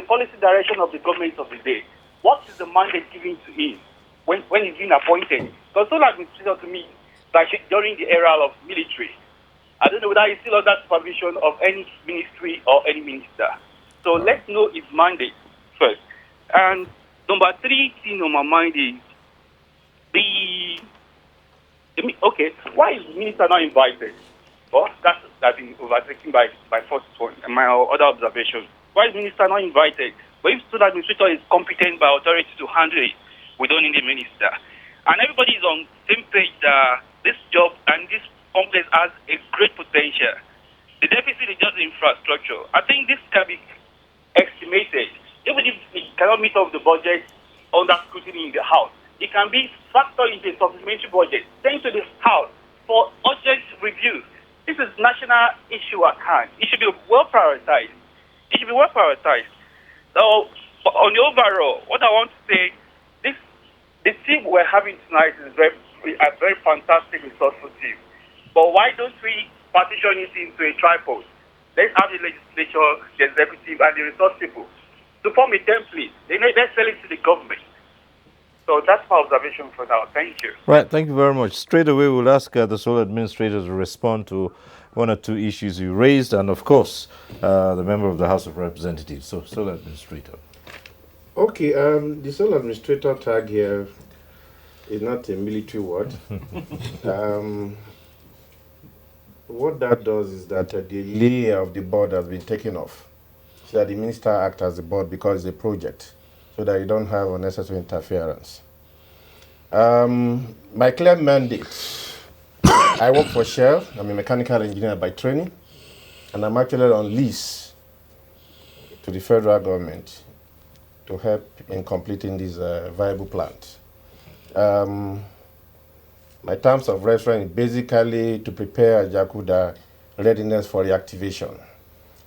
policy direction of the government of the day. What is the mandate given to him when he's being appointed? Because sole administrator to me, like during the era of military, I don't know whether he's still under supervision of any ministry or any minister. So let's know his mandate first. And number three thing on my mind is why is the minister not invited? Well, that's been overtaken by first one, my other observation. Why is the minister not invited? But if the administrator is competent by authority to handle it, we don't need a minister. And everybody is on the same page that this job and this complex has a great potential. The deficit is just infrastructure. I think this can be estimated. Even if it cannot meet up the budget under scrutiny in the House, it can be factored into a supplementary budget sent to the House for urgent review. This is national issue at hand. It should be well prioritized. So, on the overall, what I want to say, the team we're having tonight is a very fantastic, resourceful team. But why don't we partition it into a tripod? Let's have the legislature, the executive, and the resource people to form a template. Let's sell it to the government. So that's my observation for now. Thank you. Right, thank you very much. Straight away, we'll ask the sole administrator to respond to one or two issues you raised, and of course, the member of the House of Representatives. So, sole administrator. Okay, the sole administrator tag here is not a military word. What that does is that the layer of the board has been taken off, so that the minister acts as the board because it's a project, so that you don't have unnecessary interference. My clear mandate, I work for Shell. I'm a mechanical engineer by training, and I'm actually on lease to the federal government to help in completing this viable plant. My terms of reference is basically to prepare Ajaokuta readiness for reactivation.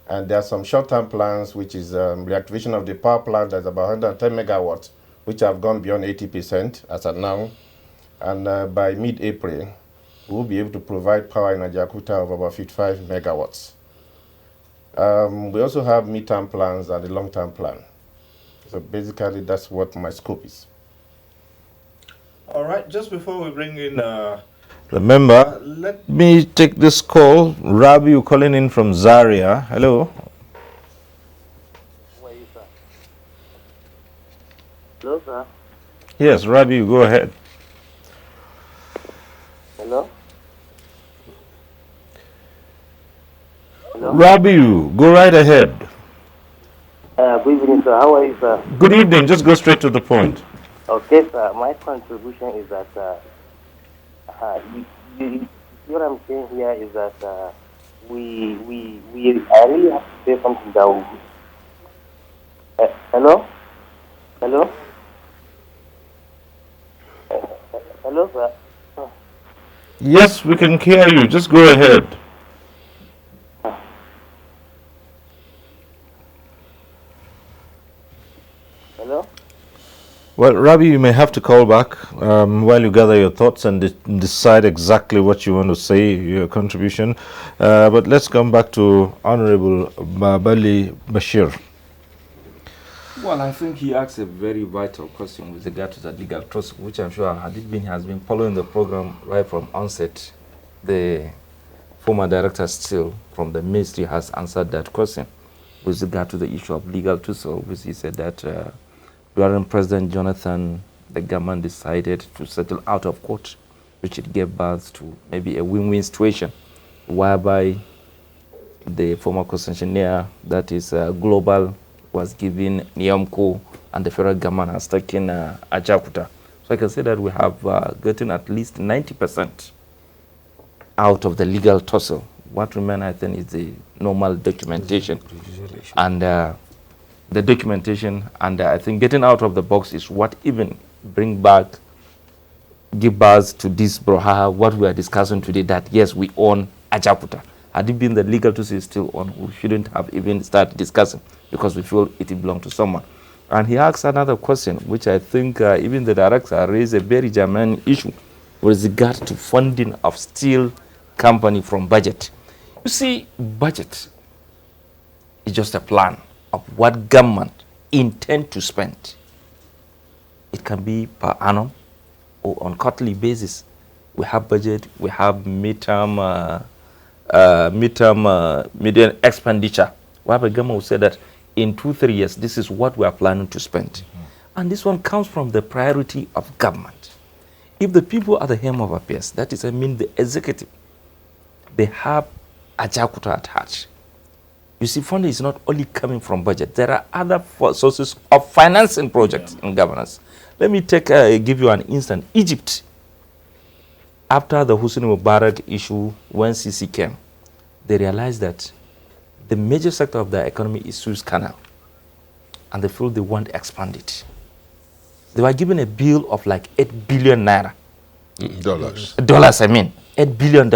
And there are some short-term plans, which is reactivation of the power plant that's about 110 megawatts, which have gone beyond 80% as of now. And by mid-April, we'll be able to provide power in Ajaokuta of about 55 megawatts. We also have mid-term plans and the long-term plan. So basically, that's what my scope is. All right, just before we bring in the member, let me take this call. Rabi, you calling in from Zaria. Hello. Hello, sir. Yes, Rabi, you go ahead. Hello? Hello? Rabi, you go right ahead. Good evening, sir. How are you, sir? Good evening. Just go straight to the point. Okay, sir. My contribution is that what I'm saying here is that I really have to say something that will. Hello? Hello? Hello, sir. Yes, we can hear you. Just go ahead. Hello? Well, Rabi, you may have to call back while you gather your thoughts and decide exactly what you want to say, your contribution. But let's come back to Honorable Babali Bashir. Well, I think he asked a very vital question with regard to the legal trust, which I'm sure Hadid has been following the program right from onset. The former director still from the ministry has answered that question with regard to the issue of legal trust. Which he said that during President Jonathan, the government decided to settle out of court, which it gave birth to maybe a win-win situation, whereby the former concessionaire, that is Global, was given Niamco, and the federal government has taken Ajaokuta. So I can say that we have gotten at least 90% out of the legal tussle. What remains, I think, is the normal documentation. And the documentation, and I think getting out of the box is what even give birth to this brouhaha, what we are discussing today, that yes, we own Ajaokuta. Had it been the legal tussle is still on, we shouldn't have even started discussing, because we feel it belongs to someone. And he asked another question, which I think even the director raised a very germane issue with regard to funding of steel company from budget. You see, budget is just a plan of what government intend to spend. It can be per annum or on quarterly basis. We have budget, we have midterm median expenditure. Whereby government will say that in 2-3 years, this is what we are planning to spend. And this one comes from the priority of government. If the people are the helm of affairs, that is, I mean the executive, they have Ajaokuta at heart. You see, funding is not only coming from budget. There are other sources of financing projects in governance. Let me give you an instance. Egypt, after the Hosni Mubarak issue, when Sisi came, they realized that the major sector of their economy is Suez Canal, and they feel they want to expand it. They were given a bill of like 8 billion naira. Dollars, I mean. $8 billion.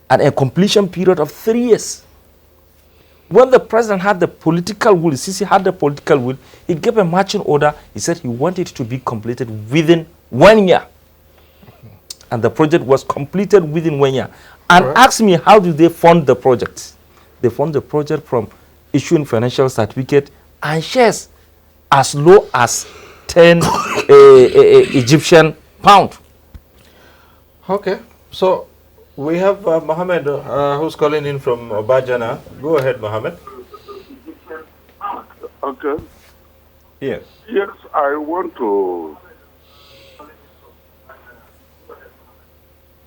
And a completion period of 3 years. When the president had the political will, Sisi had the political will, he gave a marching order. He said he wanted it to be completed within 1 year. And the project was completed within 1 year. And ask me, how do they fund the project? They fund the project from issuing financial certificate and shares as low as 10 Egyptian pound. Okay, so we have Mohammed who's calling in from Abuja. Go ahead, Mohammed. Okay. Yes. Yes, I want to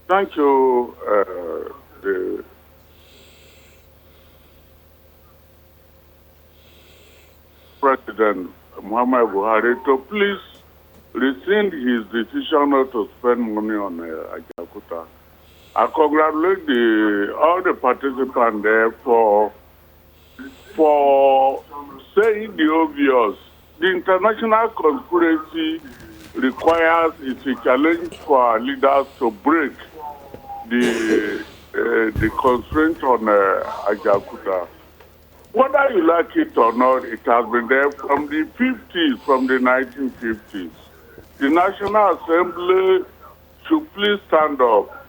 thank you, the President Muhammad Buhari, to please rescind his decision not to spend money on Ajaokuta. I congratulate all the participants there for saying the obvious. The international conspiracy requires it's a challenge for our leaders to break the constraint on Ajaokuta. Whether you like it or not, it has been there from the 50s, from the 1950s. The National Assembly should please stand up.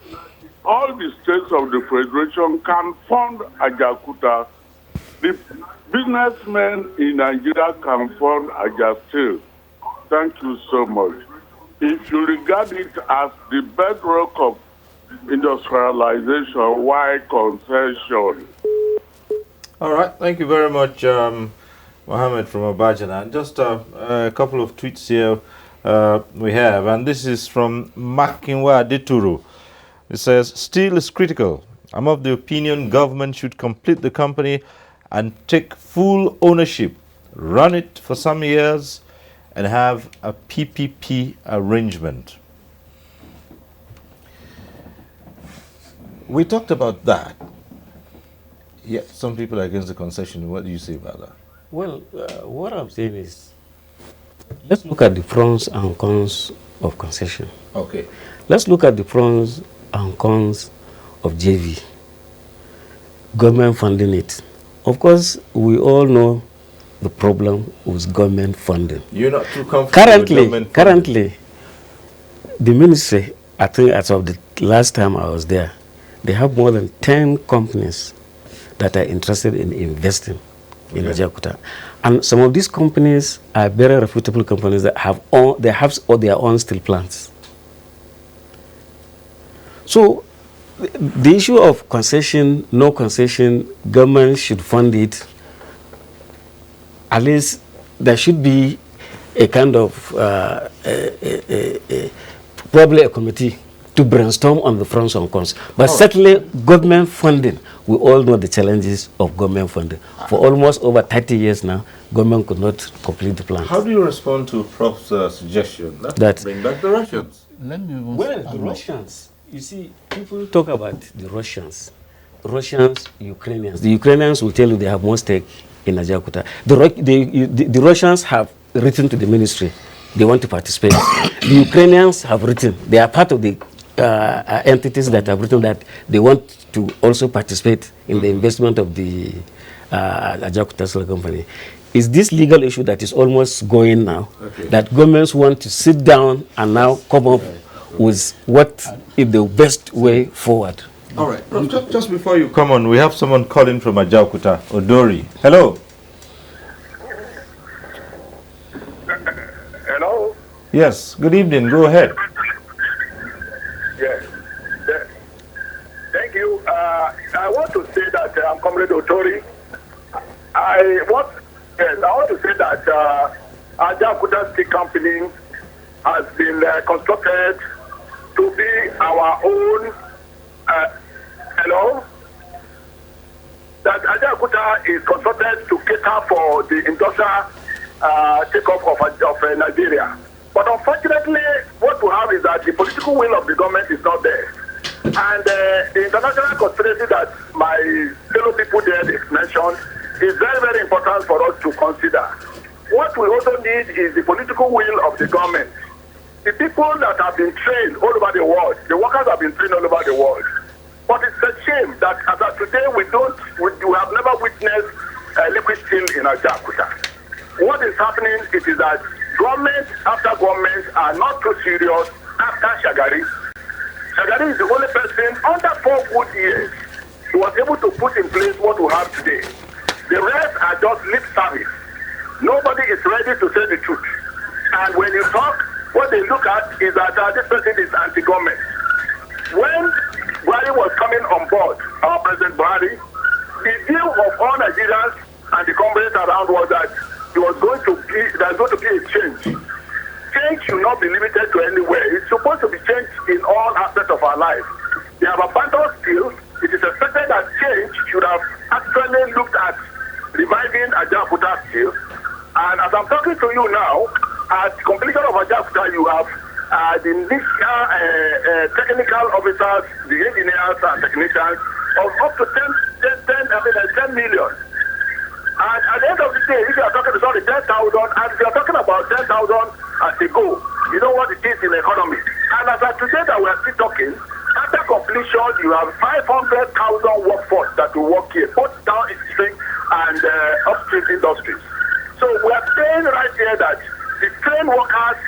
All the states of the Federation can fund Ajaokuta. The businessmen in Nigeria can fund Ajaokuta. Thank you so much. If you regard it as the bedrock of industrialization, why concession? All right, thank you very much, Mohammed from Abuja. And just a couple of tweets here we have, and this is from Makinwa Dituru. It says, steel is critical. I'm of the opinion government should complete the company and take full ownership, run it for some years, and have a PPP arrangement. We talked about that. Yeah, some people are against the concession. What do you say about that? Well, what I'm saying is, let's look at the pros and cons of concession. Okay. Let's look at the pros and cons of JV. Government funding it. Of course, we all know the problem with government funding. You're not too comfortable with government funding? Currently, the ministry, I think as of the last time I was there, they have more than 10 companies that are interested in investing in Ajaokuta. And some of these companies are very reputable companies that have their own steel plants. So the issue of concession, no concession, government should fund it. At least there should be a kind of probably a committee to brainstorm on the pros and cons. But certainly government funding, we all know the challenges of government funding. For almost over 30 years now, government could not complete the plan. How do you respond to Prof's suggestion? Let's bring back the Russians. Let me well, the Russians, you see, people talk about the Russians, Ukrainians. The Ukrainians will tell you they have more stake in Ajaokuta. The Russians have written to the ministry. They want to participate. The Ukrainians have written. They are part of the entities that have written that they want to also participate in the investment of the Ajaokuta Steel Company. Is this legal issue that is almost going now, that governments want to sit down and now come up with what is the best way forward? All right. Just before you come on, we have someone calling from Ajaokuta, Odori. Hello. Hello? Yes, good evening. Go ahead. Yes. Thank you. I want to say that I'm Comrade Otori. I want to say that Ajaokuta Steel Company has been constructed to be our own. Hello? That Ajaokuta is constructed to cater for the industrial takeoff of Nigeria. But unfortunately, what we have is that the political will of the government is not there. And the international conspiracy that my fellow people there mentioned is very, very important for us to consider. What we also need is the political will of the government. The people that have been trained all over the world, the workers have been trained all over the world. But it's a shame that as of today, we have never witnessed liquid steel in Ajaokuta. What is happening is that government after government are not too serious after Shagari. Shagari is the only person under 4 good years who was able to put in place what we have today. The rest are just lip service. nobody is ready to say the truth. And when you talk, what they look at is that this person is anti-government. When Buhari was coming on board, our President Buhari, the view of all Nigerians and the comrades around was that there's going to be a change. Change should not be limited to anywhere. It's supposed to be changed in all aspects of our life. They have abandoned skills. It is expected that change should have actually looked at reviving Ajaokuta skills. And as I'm talking to you now, at the completion of Ajaokuta, you have the initial technical officers, the engineers and technicians of up to 10 million. And at the end of the day, if you are talking about 10,000, and if you are talking about 10,000 as a goal, you know what it is in the economy. And as of today that we are still talking, after completion, you have 500,000 workforce that will work here, both downstream and upstream industries. So we are saying right here that the trained workers,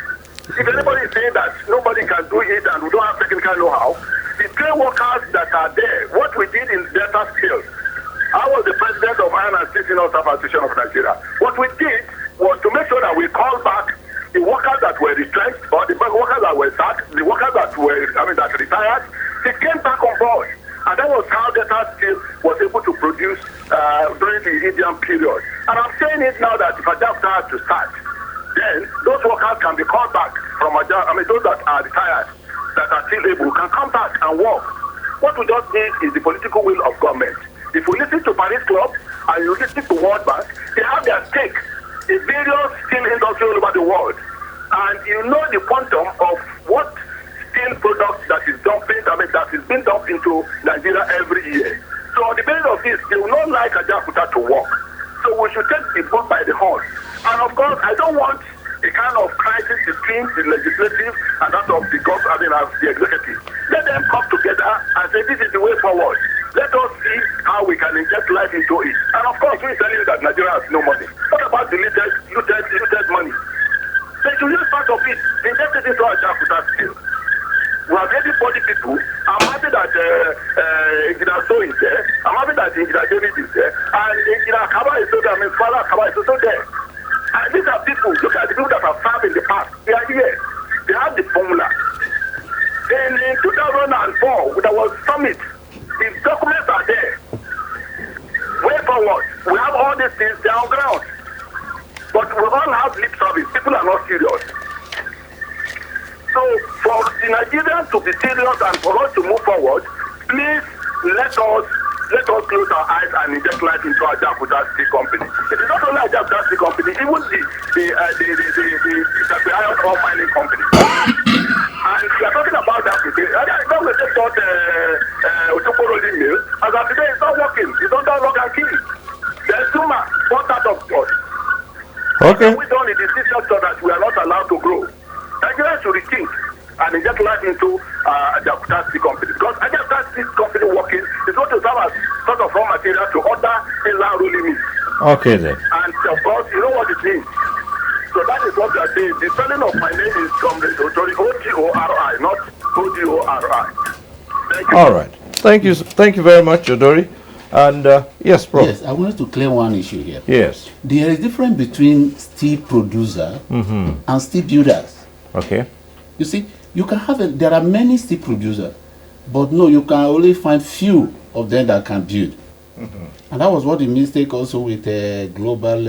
if anybody is saying that nobody can do it and we don't have technical know-how, the trained workers that are there, what we did in Delta Skills, I was the president of Iron and Steel Staff Association of Nigeria. What we did was to make sure that we call back the workers that were retrenched, or the workers that were sacked, the workers that that retired, they came back on board. And that was how Delta Steel was able to produce during the Indian period. And I'm saying it now that if Ajaokuta has to start, then those workers can be called back from those that are retired, that are still able, can come back and work. What we just need is the political will of government. If we listen to Paris Club and you listen to World Bank, they have their stake in various steel industry all over the world. And you know the quantum of what steel products that is that is being dumped into Nigeria every year. So on the basis of this, they will not like Ajaokuta to work. So we should take the boat by the horn. And of course, I don't want a kind of crisis between the legislative and that of the the executive. Let them come together and say this is the way forward. Let us see how we can inject life into it. And of course, we're telling you that Nigeria has no money. What about the looted money? They should use part of it, inject it into Ajaokuta still. We have everybody people. I'm happy that Engineer So is there. I'm happy that Engineer David is there. And Engineer Kaba is also there. Father Kaba is also there. And these are people, look at the people that have served in the past. They are here. They have the formula. In 2004, there was summit. The documents are there. Way forward. We have all these things, they are on ground. But we all have lip service. People are not serious. So for the Nigerians to be serious and for us to move forward, please let us close our eyes and inject life into Ajaokuta Steel Company. It is not only Ajaokuta Steel Company, even the iron ore mining company. And we are talking about that today. Now we just got Otoko rolling mill. As of today, it's not working. It's under lock and key. There's Zuma, bought out of God. Okay. We done in the sector that we are not allowed to grow. Nigerians should rethink and inject life into Ajaokuta Steel Company. Because Ajaokuta Steel Company working is going to serve as sort of raw material to other inland rolling mills. Okay then. And of course, you know what it means. So that is what we are saying. The spelling of my name is O-G-O-R-I, not O-G-O-R-I. Thank you. All right. Thank you very much, Odori. And yes, Prof. Yes, I wanted to clear one issue here. Yes. There is difference between steel producer and steel builders. Okay. You see, you can have there are many steel producers, but no, you can only find few of them that can build. And that was what the mistake also with global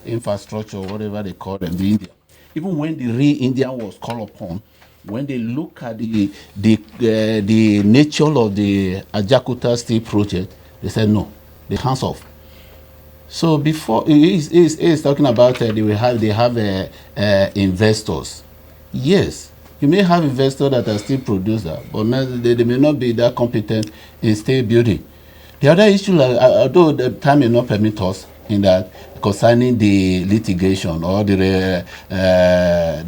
infrastructure, whatever they call them, the India. Even when the real Indian was called upon, when they look at the nature of the Ajaokuta Steel project, they said no, they hands off. So before he's talking about they have investors. Yes, you may have investors that are still producers, but they may not be that competent in steel building. The other issue, although the time may not permit us in that concerning the litigation or the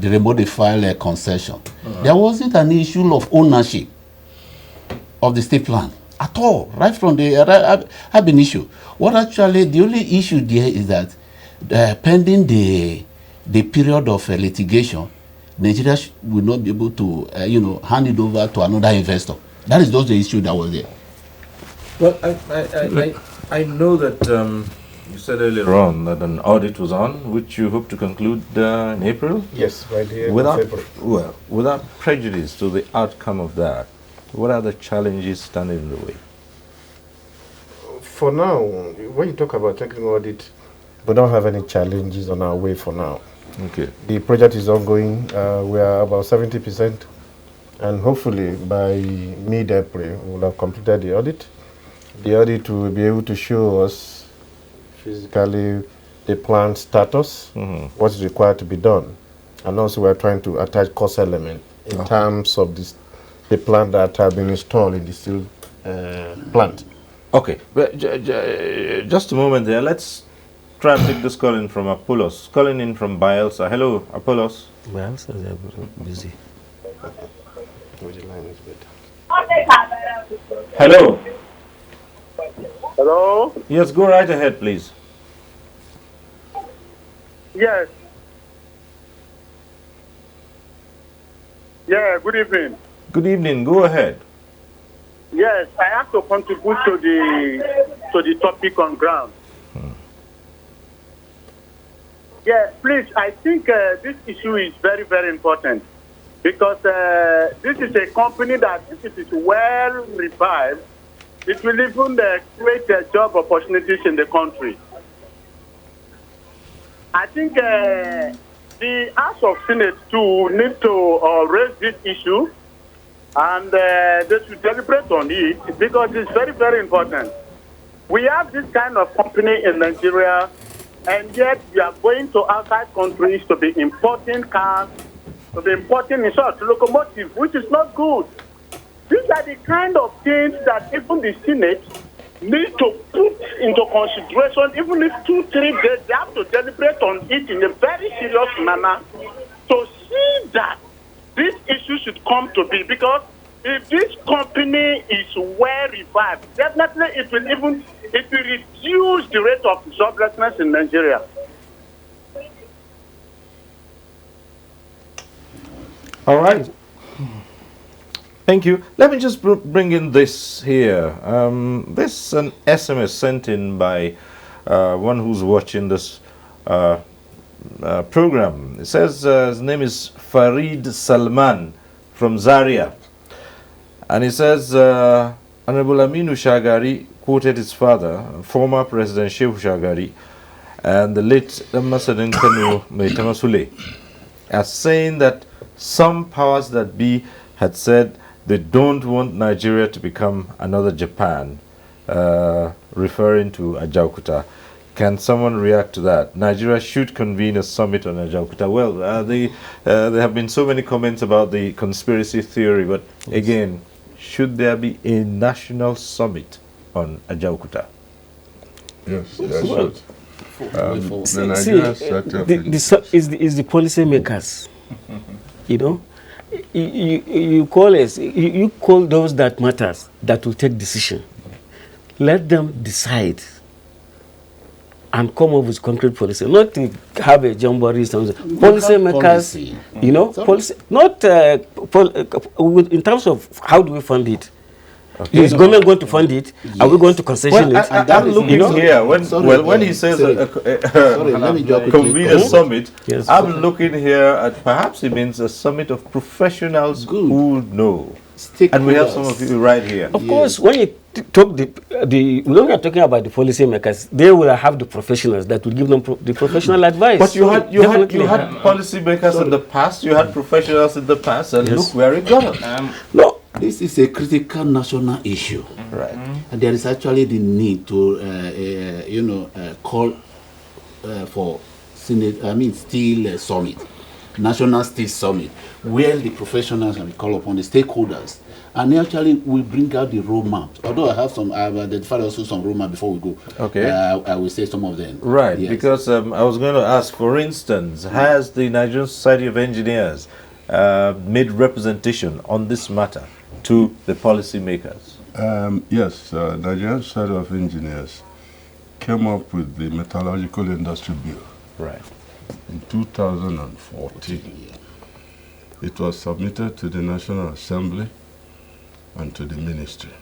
remote file concession, there wasn't an issue of ownership of the steel plant at all. Right from the have been issue. What actually the only issue there is that pending the period of litigation, Nigeria will not be able to hand it over to another investor. That is just the issue that was there. Well, I know that You said earlier on that an audit was on, which you hope to conclude in April? Yes, by the end of April. Well, without prejudice to the outcome of that, what are the challenges standing in the way? For now, when you talk about technical audit, we don't have any challenges on our way for now. Okay. The project is ongoing. We are about 70%, and hopefully by mid-April we'll have completed the audit. The audit will be able to show us physically the plant status, what is required to be done, and also we are trying to attach cost element in terms of the plant that have been installed in the steel plant. Okay, but just a moment there. Let's try and take this call in from Apollos. Calling in from Bielsa. Hello, Apollos. Bielsa is busy. Hello. Hello? Yes, go right ahead, please. Yes. Yeah, good evening. Good evening, go ahead. Yes, I have to contribute to the topic on ground. Yeah, please, I think this issue is very, very important because this is a company that, if it is well revived, it will even create job opportunities in the country. I think the House of Senate too need to raise this issue, and they should deliberate on it because it's very, very important. We have this kind of company in Nigeria, and yet we are going to outside countries to be importing cars, to be importing locomotives, which is not good. These are the kind of things that even the Senate need to put into consideration. Even if 2-3 days, they have to deliberate on it in a very serious manner to see that this issue should come to be. Because if this company is well revived, definitely it will reduce the rate of joblessness in Nigeria. All right. Thank you. Let me just bring in this here. This is an SMS sent in by one who's watching this program. It says his name is Farid Salman from Zaria. And he says, Honorable Aminu Shagari quoted his father, former President Shehu Shagari, and the late Ambassador Kanu Maitamasule, as saying that some powers that be had said they don't want Nigeria to become another Japan, referring to Ajaokuta. Can someone react to that? Nigeria should convene a summit on Ajaokuta. Well, there have been so many comments about the conspiracy theory, but again, should there be a national summit on Ajaokuta? Yes, there should. Is the policy makers, you know? You call us. You call those that matters that will take decision. Let them decide and come up with concrete policy. Not to have a jamboree. Policy makers, you know, policy. Not in terms of how do we fund it. Okay. Is government going to fund it? Yes. Are we going to concession it? I'm looking here. When he says convene a summit, yes. I'm looking here at perhaps it means a summit of professionals who know. And we have some of you right here. Of course, when you talk when we are talking about the policy makers, they will have the professionals that will give them the professional advice. But you had policy makers in the past. You had professionals in the past, and look where it got us. No. This is a critical national issue, right? And there is actually the need to, call for steel summit, national steel summit, where the professionals can call upon the stakeholders, and actually we bring out the roadmap. Although I've identified also some roadmap before we go. Okay, I will say some of them. Right, yes. Because I was going to ask, for instance, has the Nigerian Society of Engineers made representation on this matter to the policy makers? Yes, Nigerian Society of Engineers came up with the Metallurgical Industry Bill. Right. In 2014. It was submitted to the National Assembly and to the Ministry.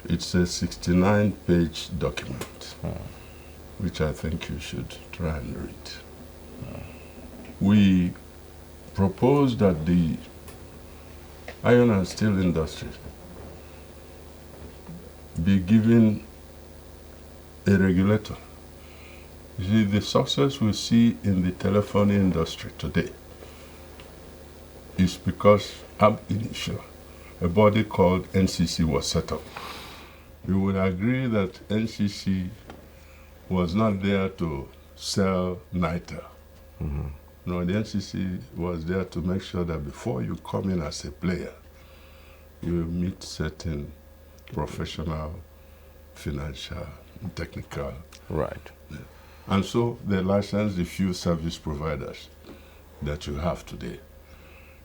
It's a 69-page document. which I think you should try and read. We propose that the iron and steel industry be given a regulator. You see, the success we see in the telephony industry today is because ab initio, a body called NCC was set up. You would agree that NCC was not there to sell NITA. No, the NCC was there to make sure that before you come in as a player, you meet certain professional, financial, and technical. Right. And so they license the few service providers that you have today.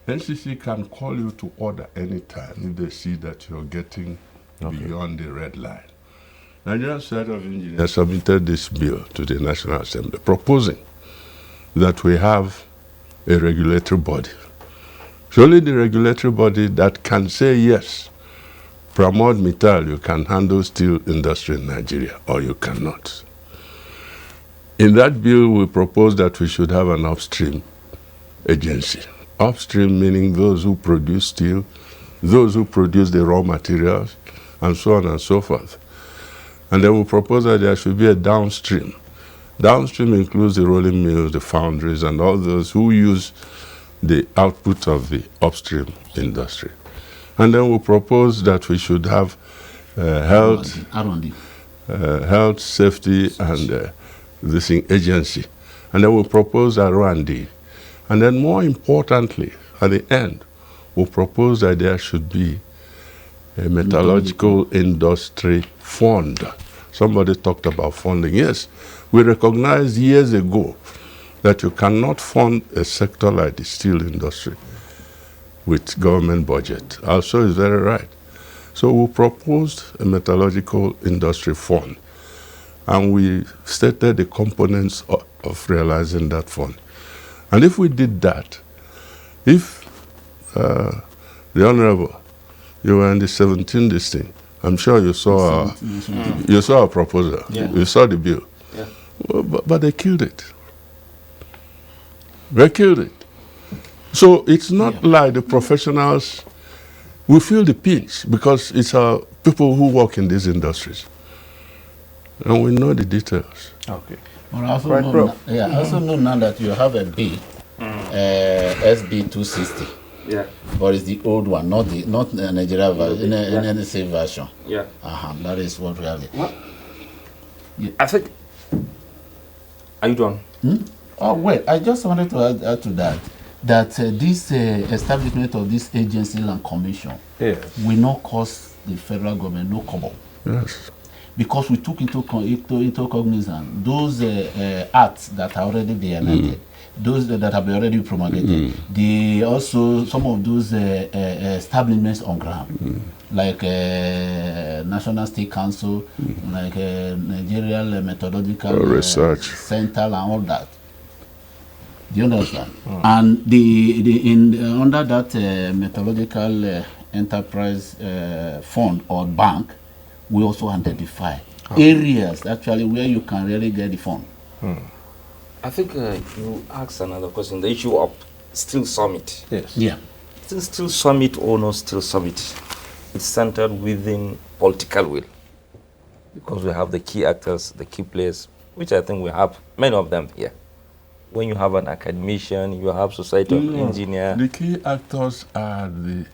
NCC can call you to order anytime if they see that you're getting beyond the red line. Nigerian Society of Engineers submitted this bill to the National Assembly proposing that we have a regulatory body. It's only the regulatory body that can say, yes, Pramod Mittal, you can handle steel industry in Nigeria, or you cannot. In that bill, we propose that we should have an upstream agency. Upstream meaning those who produce steel, those who produce the raw materials, and so on and so forth. And then we propose that there should be a downstream. Downstream includes the rolling mills, the foundries, and all those who use the output of the upstream industry. And then we propose that we should have health, health, safety, and this agency. And then we propose a R&D. And then more importantly, at the end, we propose that there should be a metallurgical industry fund. Somebody talked about funding. Yes, we recognized years ago that you cannot fund a sector like the steel industry with government budget. Also is very right. So we proposed a metallurgical industry fund, and we stated the components of realizing that fund. And if we did that, if the Honorable, you were in the 17th this thing, I'm sure you saw our proposal. Yeah. You saw the bill. Yeah. But they killed it. They killed it. So it's not like the professionals, we feel the pinch because it's our people who work in these industries. And we know the details. Okay. Well, I also know now that you have a bill, SB 260. Yeah. But it's the old one, not the Nigeria version, NNC version. Yeah. That is what we have. Yeah. I think. Are you done? Oh wait, I just wanted to add to that this establishment of this agency and commission will not cost the federal government no kobo. Yes. Because we took into cognizance those acts that are already been enacted, those that have been already promulgated. Also some of those establishments on ground, like National State Council, like Nigerian Methodological Research Center, and all that. Do you understand? And under that Methodological Enterprise Fund or bank, we also identify areas actually where you can really get the fund. I think you asked another question, the issue of Steel Summit. Yes. Yeah. Steel Summit or no Steel Summit, it's centered within political will. Because we have the key actors, the key players, which I think we have many of them here. When you have an academician, you have society of engineer. The key actors are the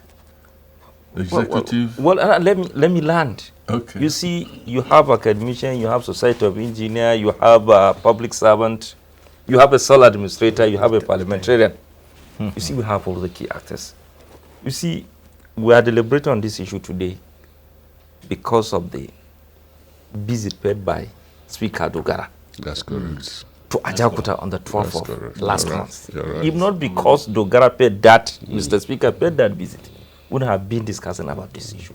executive. Well, let me land. Okay. You see, you have academician, you have society of engineer, you have a public servant, you have a sole administrator, you have a parliamentarian. You see, we have all the key actors. You see, we are deliberating on this issue today because of the visit paid by Speaker Dogara. That's correct. To Ajaokuta on the 12th of last month. Right. If not because Dogara paid that, Mr. Speaker paid that visit, we would have been discussing about this issue.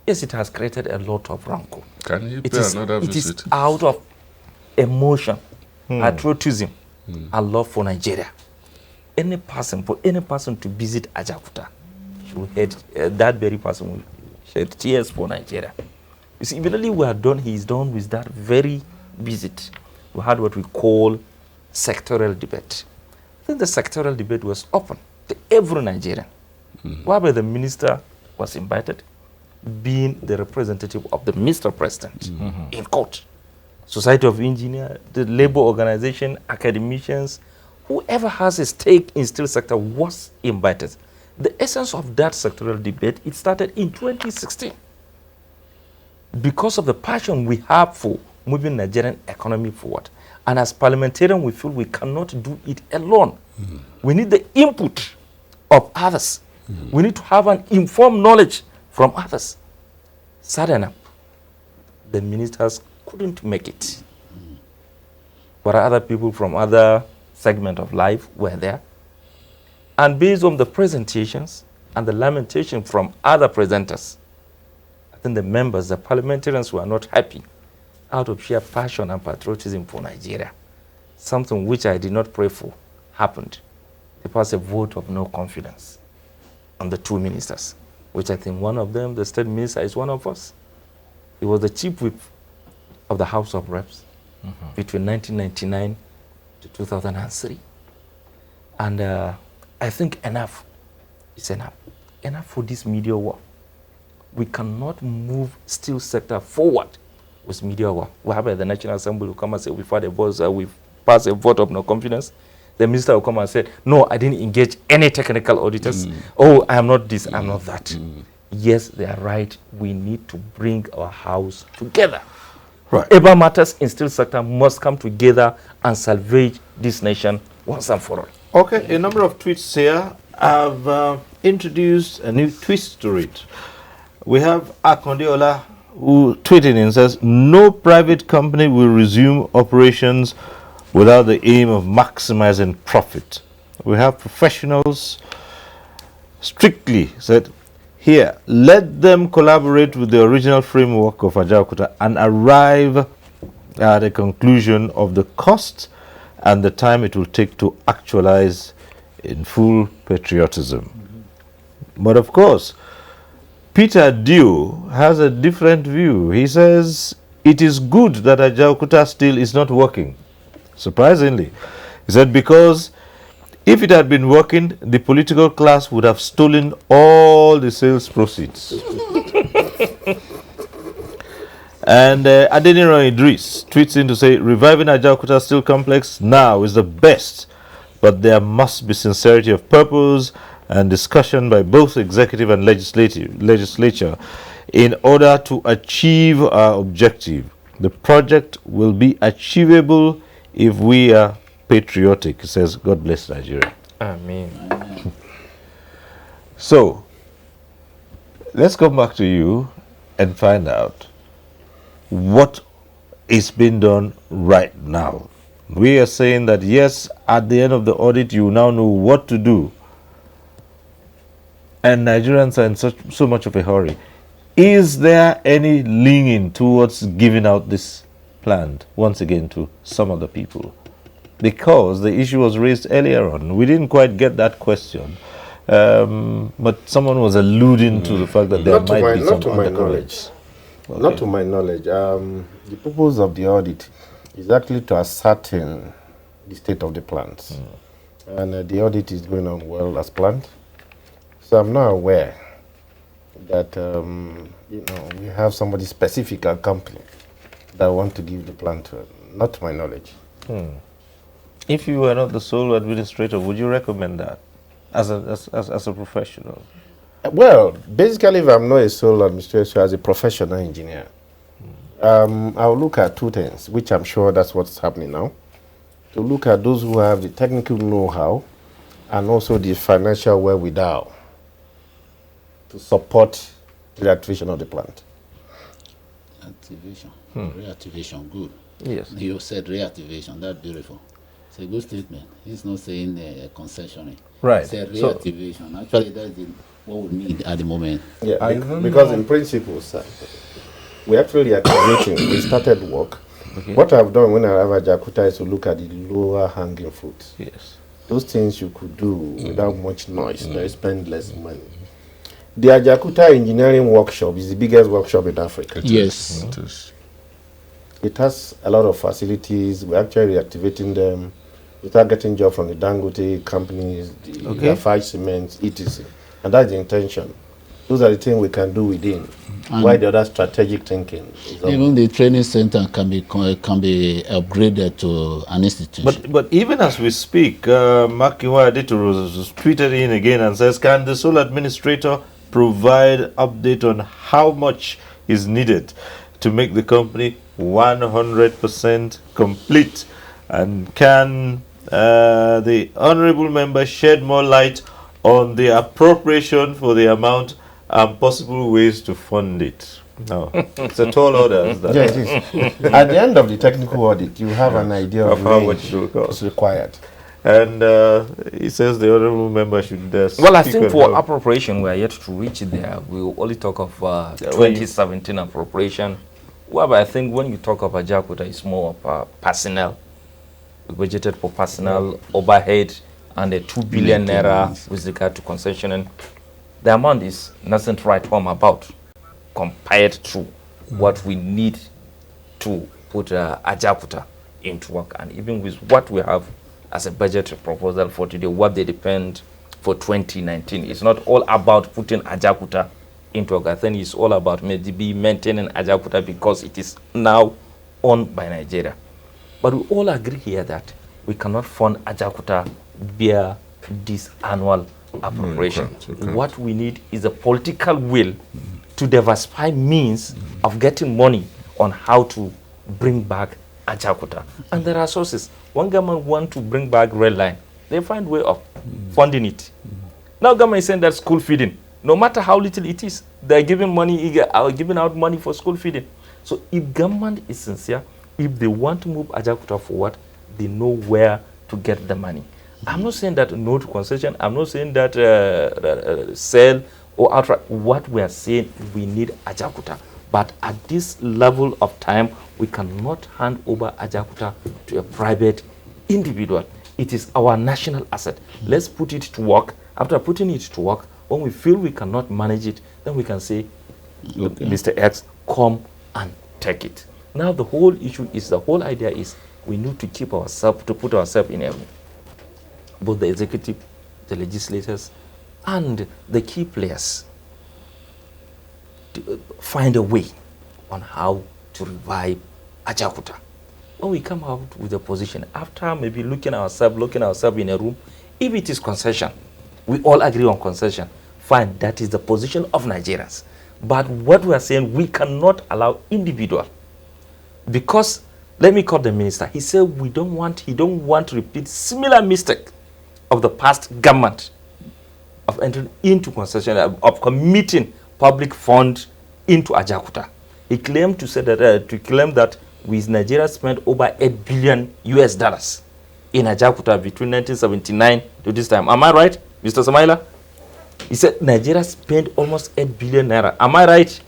Yes, it has created a lot of rancor. Can you pay another visit? It is out of emotion, patriotism, and love for Nigeria. For any person to visit Ajaokuta, that very person will shed tears for Nigeria. You see, immediately he is done with that very visit. we had what we call sectorial debate. I think the sectorial debate was open to every Nigerian, whereby the minister was invited, being the representative of the Mr. President in court. Society of Engineers, the labor organization, academicians, whoever has a stake in steel sector was invited. The essence of that sectoral debate, it started in 2016. Because of the passion we have for moving Nigerian economy forward. And as parliamentarians, we feel we cannot do it alone. We need the input of others. We need to have an informed knowledge from others. Sad enough, the ministers couldn't make it. But other people from other segment of life were there. And based on the presentations and the lamentation from other presenters, I think the members, the parliamentarians were not happy out of sheer passion and patriotism for Nigeria. Something which I did not pray for happened. They passed a vote of no confidence on the two ministers, which I think one of them, the state minister, is one of us. He was the chief whip of the House of Reps between 1999 to 2003. And I think enough is enough. Enough for this media war. We cannot move steel sector forward with media war. Whereby the National Assembly will come and say, we've passed a vote of no confidence. The minister will come and say, no, I didn't engage any technical auditors. Oh, I am not this, I'm not that. Yes, they are right. We need to bring our house together. Whatever matters in steel sector must come together and salvage this nation once and for all. Okay, a number of tweets here. I've introduced a new twist to it. We have Akondiola, who tweeted in, says, no private company will resume operations without the aim of maximizing profit. We have professionals strictly said, here, let them collaborate with the original framework of Ajaokuta and arrive at a conclusion of the cost and the time it will take to actualize in full patriotism. But of course, Peter Dio has a different view. He says, it is good that Ajaokuta still is not working. Surprisingly, he said, because if it had been working, the political class would have stolen all the sales proceeds. And Adeniro Idris tweets in to say, reviving Ajaokuta Steel Complex now is the best, but there must be sincerity of purpose and discussion by both executive and legislature in order to achieve our objective. The project will be achievable if we are patriotic. It says, God bless Nigeria. Amen. So, let's come back to you and find out what is being done right now. We are saying that, yes, at the end of the audit, you now know what to do. And Nigerians are in so much of a hurry. Is there any leaning towards giving out this plan once again to some of the people? Because the issue was raised earlier on. We didn't quite get that question. But someone was alluding to the fact that there might be some undercurrents. Okay. Not to my knowledge. The purpose of the audit is actually to ascertain the state of the plants. And the audit is going on well as planned. So I'm not aware that we have somebody specific, a company, that want to give the plan to. Not to my knowledge. If you were not the sole administrator, would you recommend that as a professional? Well, basically, if I'm not a sole administrator, as a professional engineer, I'll look at two things, which I'm sure that's what's happening now. To look at those who have the technical know-how and also the financial wherewithal to support the reactivation of the plant. Activation, reactivation, good. Yes. You said reactivation, that's beautiful. It's a good statement. He's not saying concessioning. Right. He said reactivation. Actually, that's what we need at the moment. Yeah, because in principle, sir, we actually activating. We started work. Okay. What I've done when I arrived at Ajaokuta is to look at the lower hanging fruits. Yes. Those things you could do without much noise, spend less money. The Ajaokuta Engineering Workshop is the biggest workshop in Africa. Yes. It has a lot of facilities. We're actually reactivating them. We start getting jobs from the Dangote companies, the Lafarge Cement, etc. And that's the intention. Those are the things we can do within. And Why the other strategic thinking is on. even the training center can be upgraded to an institution. But even as we speak, Makiwa Aditoro tweeted in again and says, can the sole administrator provide update on how much is needed to make the company 100% complete? And can the honorable member shed more light on the appropriation for the amount and possible ways to fund it? No, it's a tall order. Yeah, it is. At the end of the technical audit, you have an idea of how much is required. And he says the honorable member should. Well, I think for appropriation, we are yet to reach there. We will only talk of 2017 appropriation. Well, I think when you talk of Ajaokuta, it's more of personnel. We budgeted for personnel, overhead, and a 2 billion naira with regard to concession. And the amount is nothing to write home about compared to what we need to put Ajaokuta into work. And even with what we have as a budget proposal for today, what they depend for 2019, it's not all about putting Ajaokuta into work. I think it's all about maybe maintaining Ajaokuta because it is now owned by Nigeria. But we all agree here that we cannot fund Ajaokuta via this annual appropriation. What we need is a political will to diversify means of getting money on how to bring back Ajaokuta. And there are sources. One government want to bring back red line, they find way of funding it. Now government is saying that school feeding, no matter how little it is, they're giving money, giving out money for school feeding. So if government is sincere, if they want to move Ajaokuta forward, they know where to get the money. I'm not saying that no to concession. I'm not saying that sell or outright. What we are saying, we need Ajaokuta. But at this level of time, we cannot hand over Ajaokuta to a private individual. It is our national asset. Let's put it to work. After putting it to work, when we feel we cannot manage it, then we can say, Mr. X, come and take it. Now the whole issue is, the whole idea is, we need to keep ourselves, to put ourselves in a room. Both the executive, the legislators, and the key players to find a way on how to revive Ajaokuta. When we come out with a position, after maybe looking ourselves in a room, if it is concession, we all agree on concession, fine, that is the position of Nigerians. But what we are saying, we cannot allow individual, because let me quote the minister. He said he don't want to repeat similar mistake of the past government of entering into concession, of committing public funds into Ajaokuta. He claimed to say that with Nigeria spent over $8 billion in Ajaokuta between 1979 to this time. Am I right, Mr. Samaila? He said Nigeria spent almost 8 billion naira. Am I right,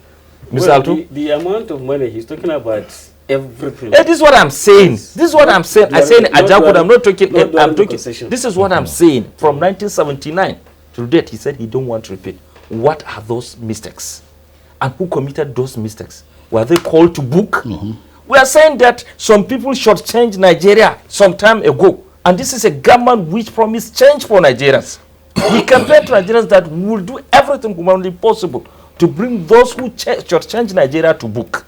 Mr. Alto? The amount of money he's talking about, everything. This is what I'm saying. This is what I'm saying. I say in Ajaokuta, I'm not talking. I'm talking. This is what I'm saying. From 1979 to date, he said he don't want to repeat. What are those mistakes? And who committed those mistakes? Were they called to book? We are saying that some people shortchanged Nigeria some time ago, and this is a government which promised change for Nigerians. We campaign to Nigerians that we will do everything humanly possible to bring those who shortchange Nigeria to book.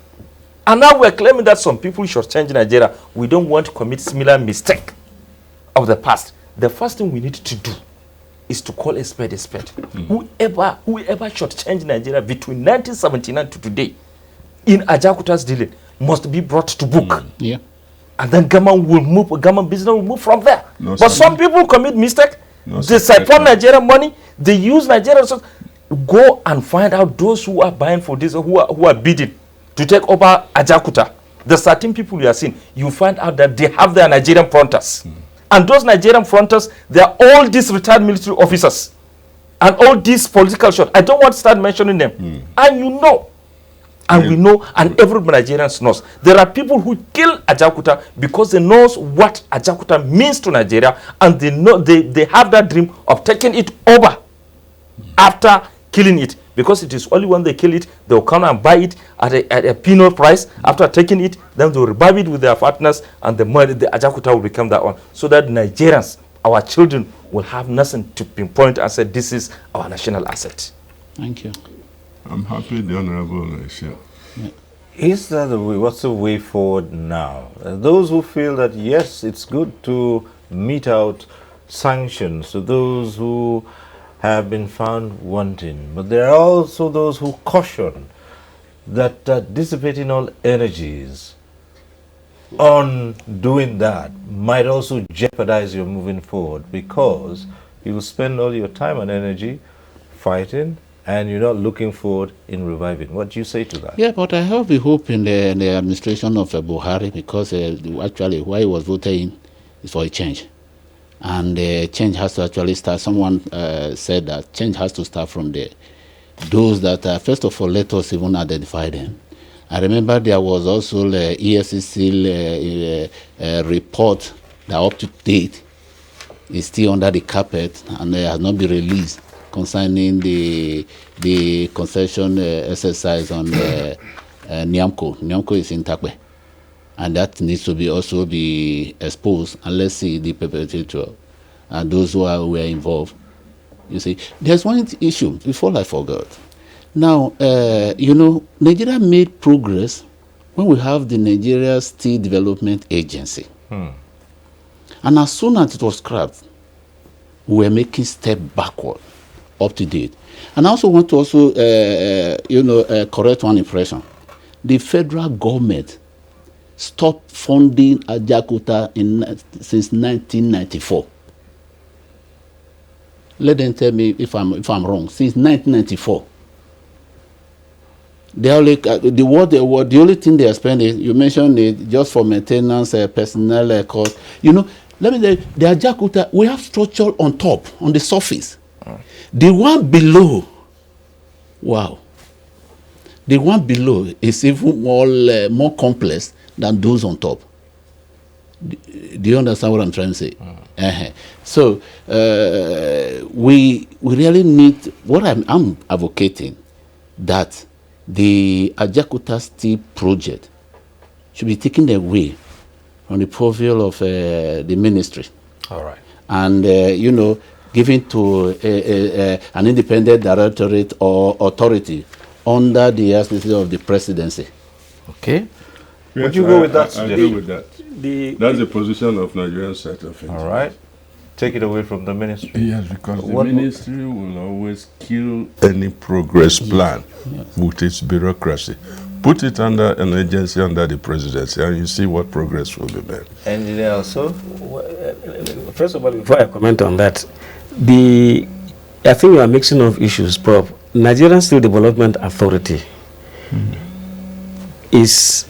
And now we're claiming that some people shortchange Nigeria. We don't want to commit similar mistake of the past. The first thing we need to do is to call a spade a spade. Whoever shortchanged Nigeria between 1979 to today in Ajaokuta's dealing must be brought to book. And then government business will move from there. But some people commit mistake. They siphon Nigerian money. They use Nigerian resources. Go and find out those who are buying for this, who are bidding to take over Ajaokuta. The certain people you are seeing, you find out that they have their Nigerian fronters. And those Nigerian fronters, they are all these retired military officers. And all these political shots. I don't want to start mentioning them. And you know. And we know, and every Nigerian knows. There are people who kill Ajaokuta because they know what Ajaokuta means to Nigeria, and they know they have that dream of taking it over after killing it, because it is only when they kill it, they'll come and buy it at a peanut price. After taking it, then they'll revive it with their partners, and the money, the Ajaokuta will become that one, so that Nigerians, our children, will have nothing to pinpoint and say this is our national asset. Thank you. I'm happy the Honorable is here. Yeah. Is that the way? What's the way forward now? Those who feel that yes, it's good to mete out sanctions to those who have been found wanting, but there are also those who caution that dissipating all energies on doing that might also jeopardize your moving forward, because you will spend all your time and energy fighting and you're not looking forward in reviving. What do you say to that? Yeah, but I have a hope in the administration of Buhari, because actually why he was voted in is for a change. And change has to actually start. Someone said that change has to start from those that, first of all, let us even identify them. I remember there was also the EFCC report that up to date is still under the carpet and has not been released, concerning the concession exercise on Niamco. Niamco is in Takwe, and that needs to be also be exposed, and let's see the perpetrator and those who were involved. You see, there's one issue before I forgot. Now, you know, Nigeria made progress when we have the Nigeria Steel Development Agency. And as soon as it was scrapped, we were making step backward, up to date. And I also want to correct one impression. The federal government stopped funding Ajaokuta since 1994. Let them tell me if I'm wrong. Since 1994. The only thing they are spending, you mentioned it, just for maintenance, personnel cost. You know, let me tell you, the Ajaokuta, we have structure on top, on the surface. The one below, wow. The one below is even more complex than those on top. Do you understand what I'm trying to say? So we really need, what I'm advocating, that the Ajaokuta Steel project should be taken away from the purview of the ministry. All right. And, given to an independent directorate or authority under the auspices of the presidency. Okay. Yes, Would you go with that? I agree with that. That's the position of Nigerian set of things. All right. Take it away from the ministry. Yes, because the ministry will always kill any progress plan with its bureaucracy. Put it under an agency under the presidency, and you see what progress will be made. Engineer also? First of all, before I comment on that, I think you are mixing of issues, Prof. Nigerian Steel Development Authority is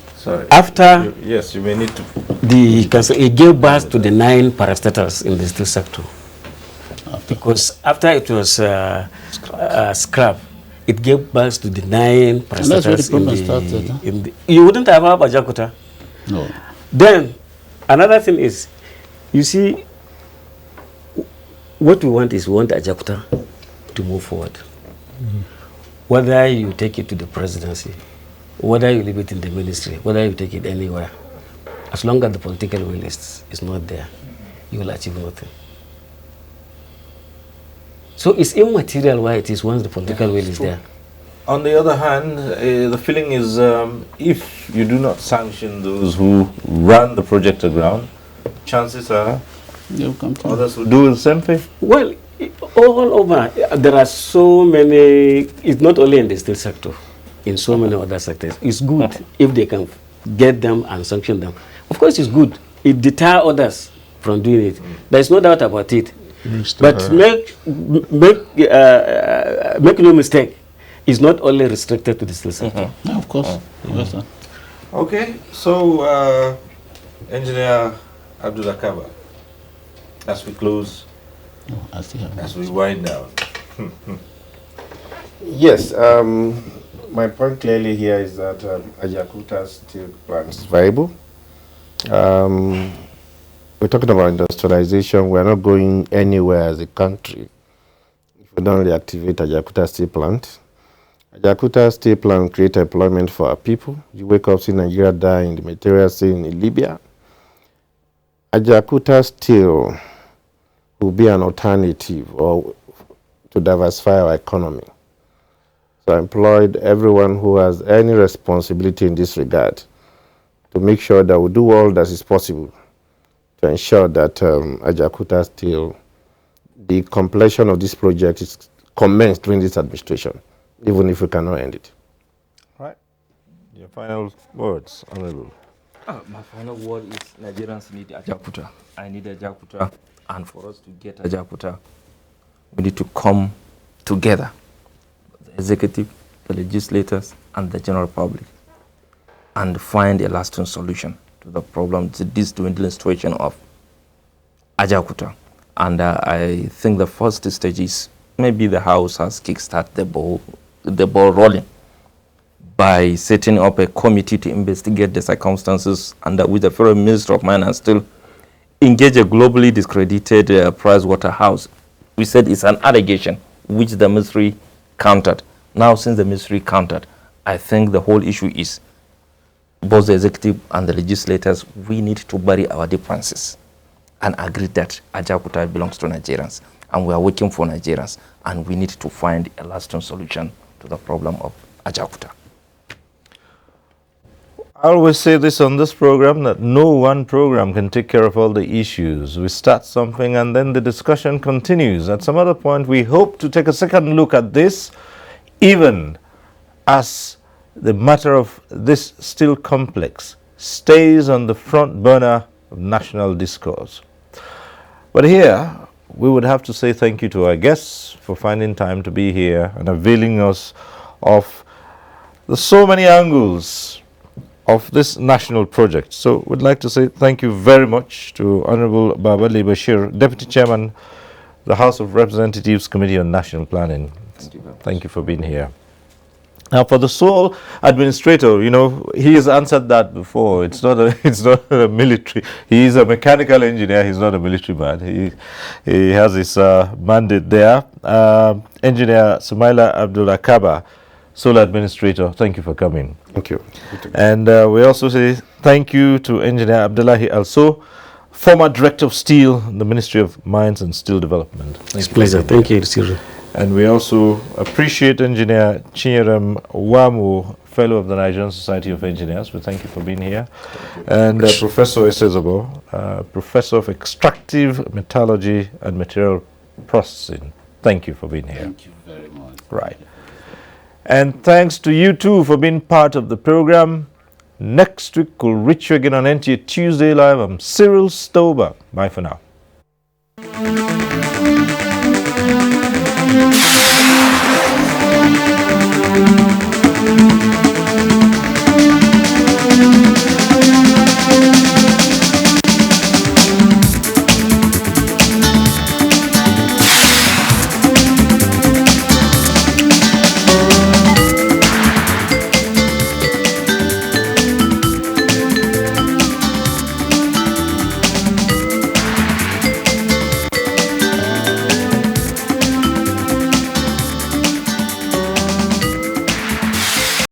after yes, you may need to. It gave birth to the 9 parastatals in the steel sector, because after it was scrapped, it gave birth to the 9 parastatals. You wouldn't have Ajaokuta. No. Then another thing is, you see, what we want is Ajaokuta to move forward. Whether you take it to the presidency, whether you leave it in the ministry, whether you take it anywhere, as long as the political will is not there, you will achieve nothing. So it's immaterial why it is once the political will is there. On the other hand, the feeling is if you do not sanction those who run the project aground, chances are others will do the same thing. Well, all over, there are so many, it's not only in the steel sector, in so many other sectors. It's good if they can get them and sanction them. Of course, it's good. It deters others from doing it. There's no doubt about it. But make no mistake, it's not only restricted to the steel sector. No, of course. Yes, sir. Okay, so Engineer Abdullah Kaba, as we close, as we wind down. Yes, my point clearly here is that Ajaokuta steel plant is viable. We're talking about industrialization. We're not going anywhere as a country if we're could only activate Ajaokuta Steel Plant. Ajaokuta Steel Plant create employment for our people. You wake up, see Nigeria die in the material scene in Libya. Ajaokuta Steel will be an alternative or to diversify our economy. So I employed everyone who has any responsibility in this regard to make sure that we do all that is possible to ensure that Ajaokuta Steel, the completion of this project is commenced during this administration, even if we cannot end it. Right. Your final words, Honorable. My final word is Nigerians need Ajaokuta. I need Ajaokuta, and for us to get Ajaokuta, we need to come together, the executive, the legislators, and the general public, and find a lasting solution to the problem, to this dwindling situation of Ajaokuta. And I think the first stage is maybe the House has kickstarted the ball rolling by setting up a committee to investigate the circumstances, and with the Federal Minister of Mine and Steel engage a globally discredited Price Waterhouse. We said it's an allegation which the ministry countered. Now, since the ministry countered, I think the whole issue is both the executive and the legislators, we need to bury our differences and agree that Ajaokuta belongs to Nigerians, and we are working for Nigerians, and we need to find a lasting solution to the problem of Ajaokuta. I always say this on this program, that no one program can take care of all the issues. We start something and then the discussion continues. At some other point, we hope to take a second look at this, even as the matter of this steel complex stays on the front burner of national discourse. But here, we would have to say thank you to our guests for finding time to be here and availing us of the so many angles of this national project. So we'd like to say thank you very much to Honorable Babali Bashir, Deputy Chairman, the House of Representatives Committee on National Planning. Thank you for being here. Now, for the sole administrator, you know, he has answered that before. It's not a military. He is a mechanical engineer. He's not a military man. He has his mandate there. Engineer Sumaila Abdullah Kaba, sole administrator. Thank you for coming. Thank you. And we also say thank you to Engineer Abdullahi Also, former Director of Steel, the Ministry of Mines and Steel Development. It's a pleasure. Thank you, Cyril. And we also appreciate Engineer Chinyerem Wamu, Fellow of the Nigerian Society of Engineers. We thank you for being here. And Professor Esezobo, Professor of Extractive Metallurgy and Material Processing. Thank you for being here. Thank you very much. Right. And thanks to you too for being part of the program. Next week we'll reach you again on NTA Tuesday Live. I'm Cyril Stober. Bye for now.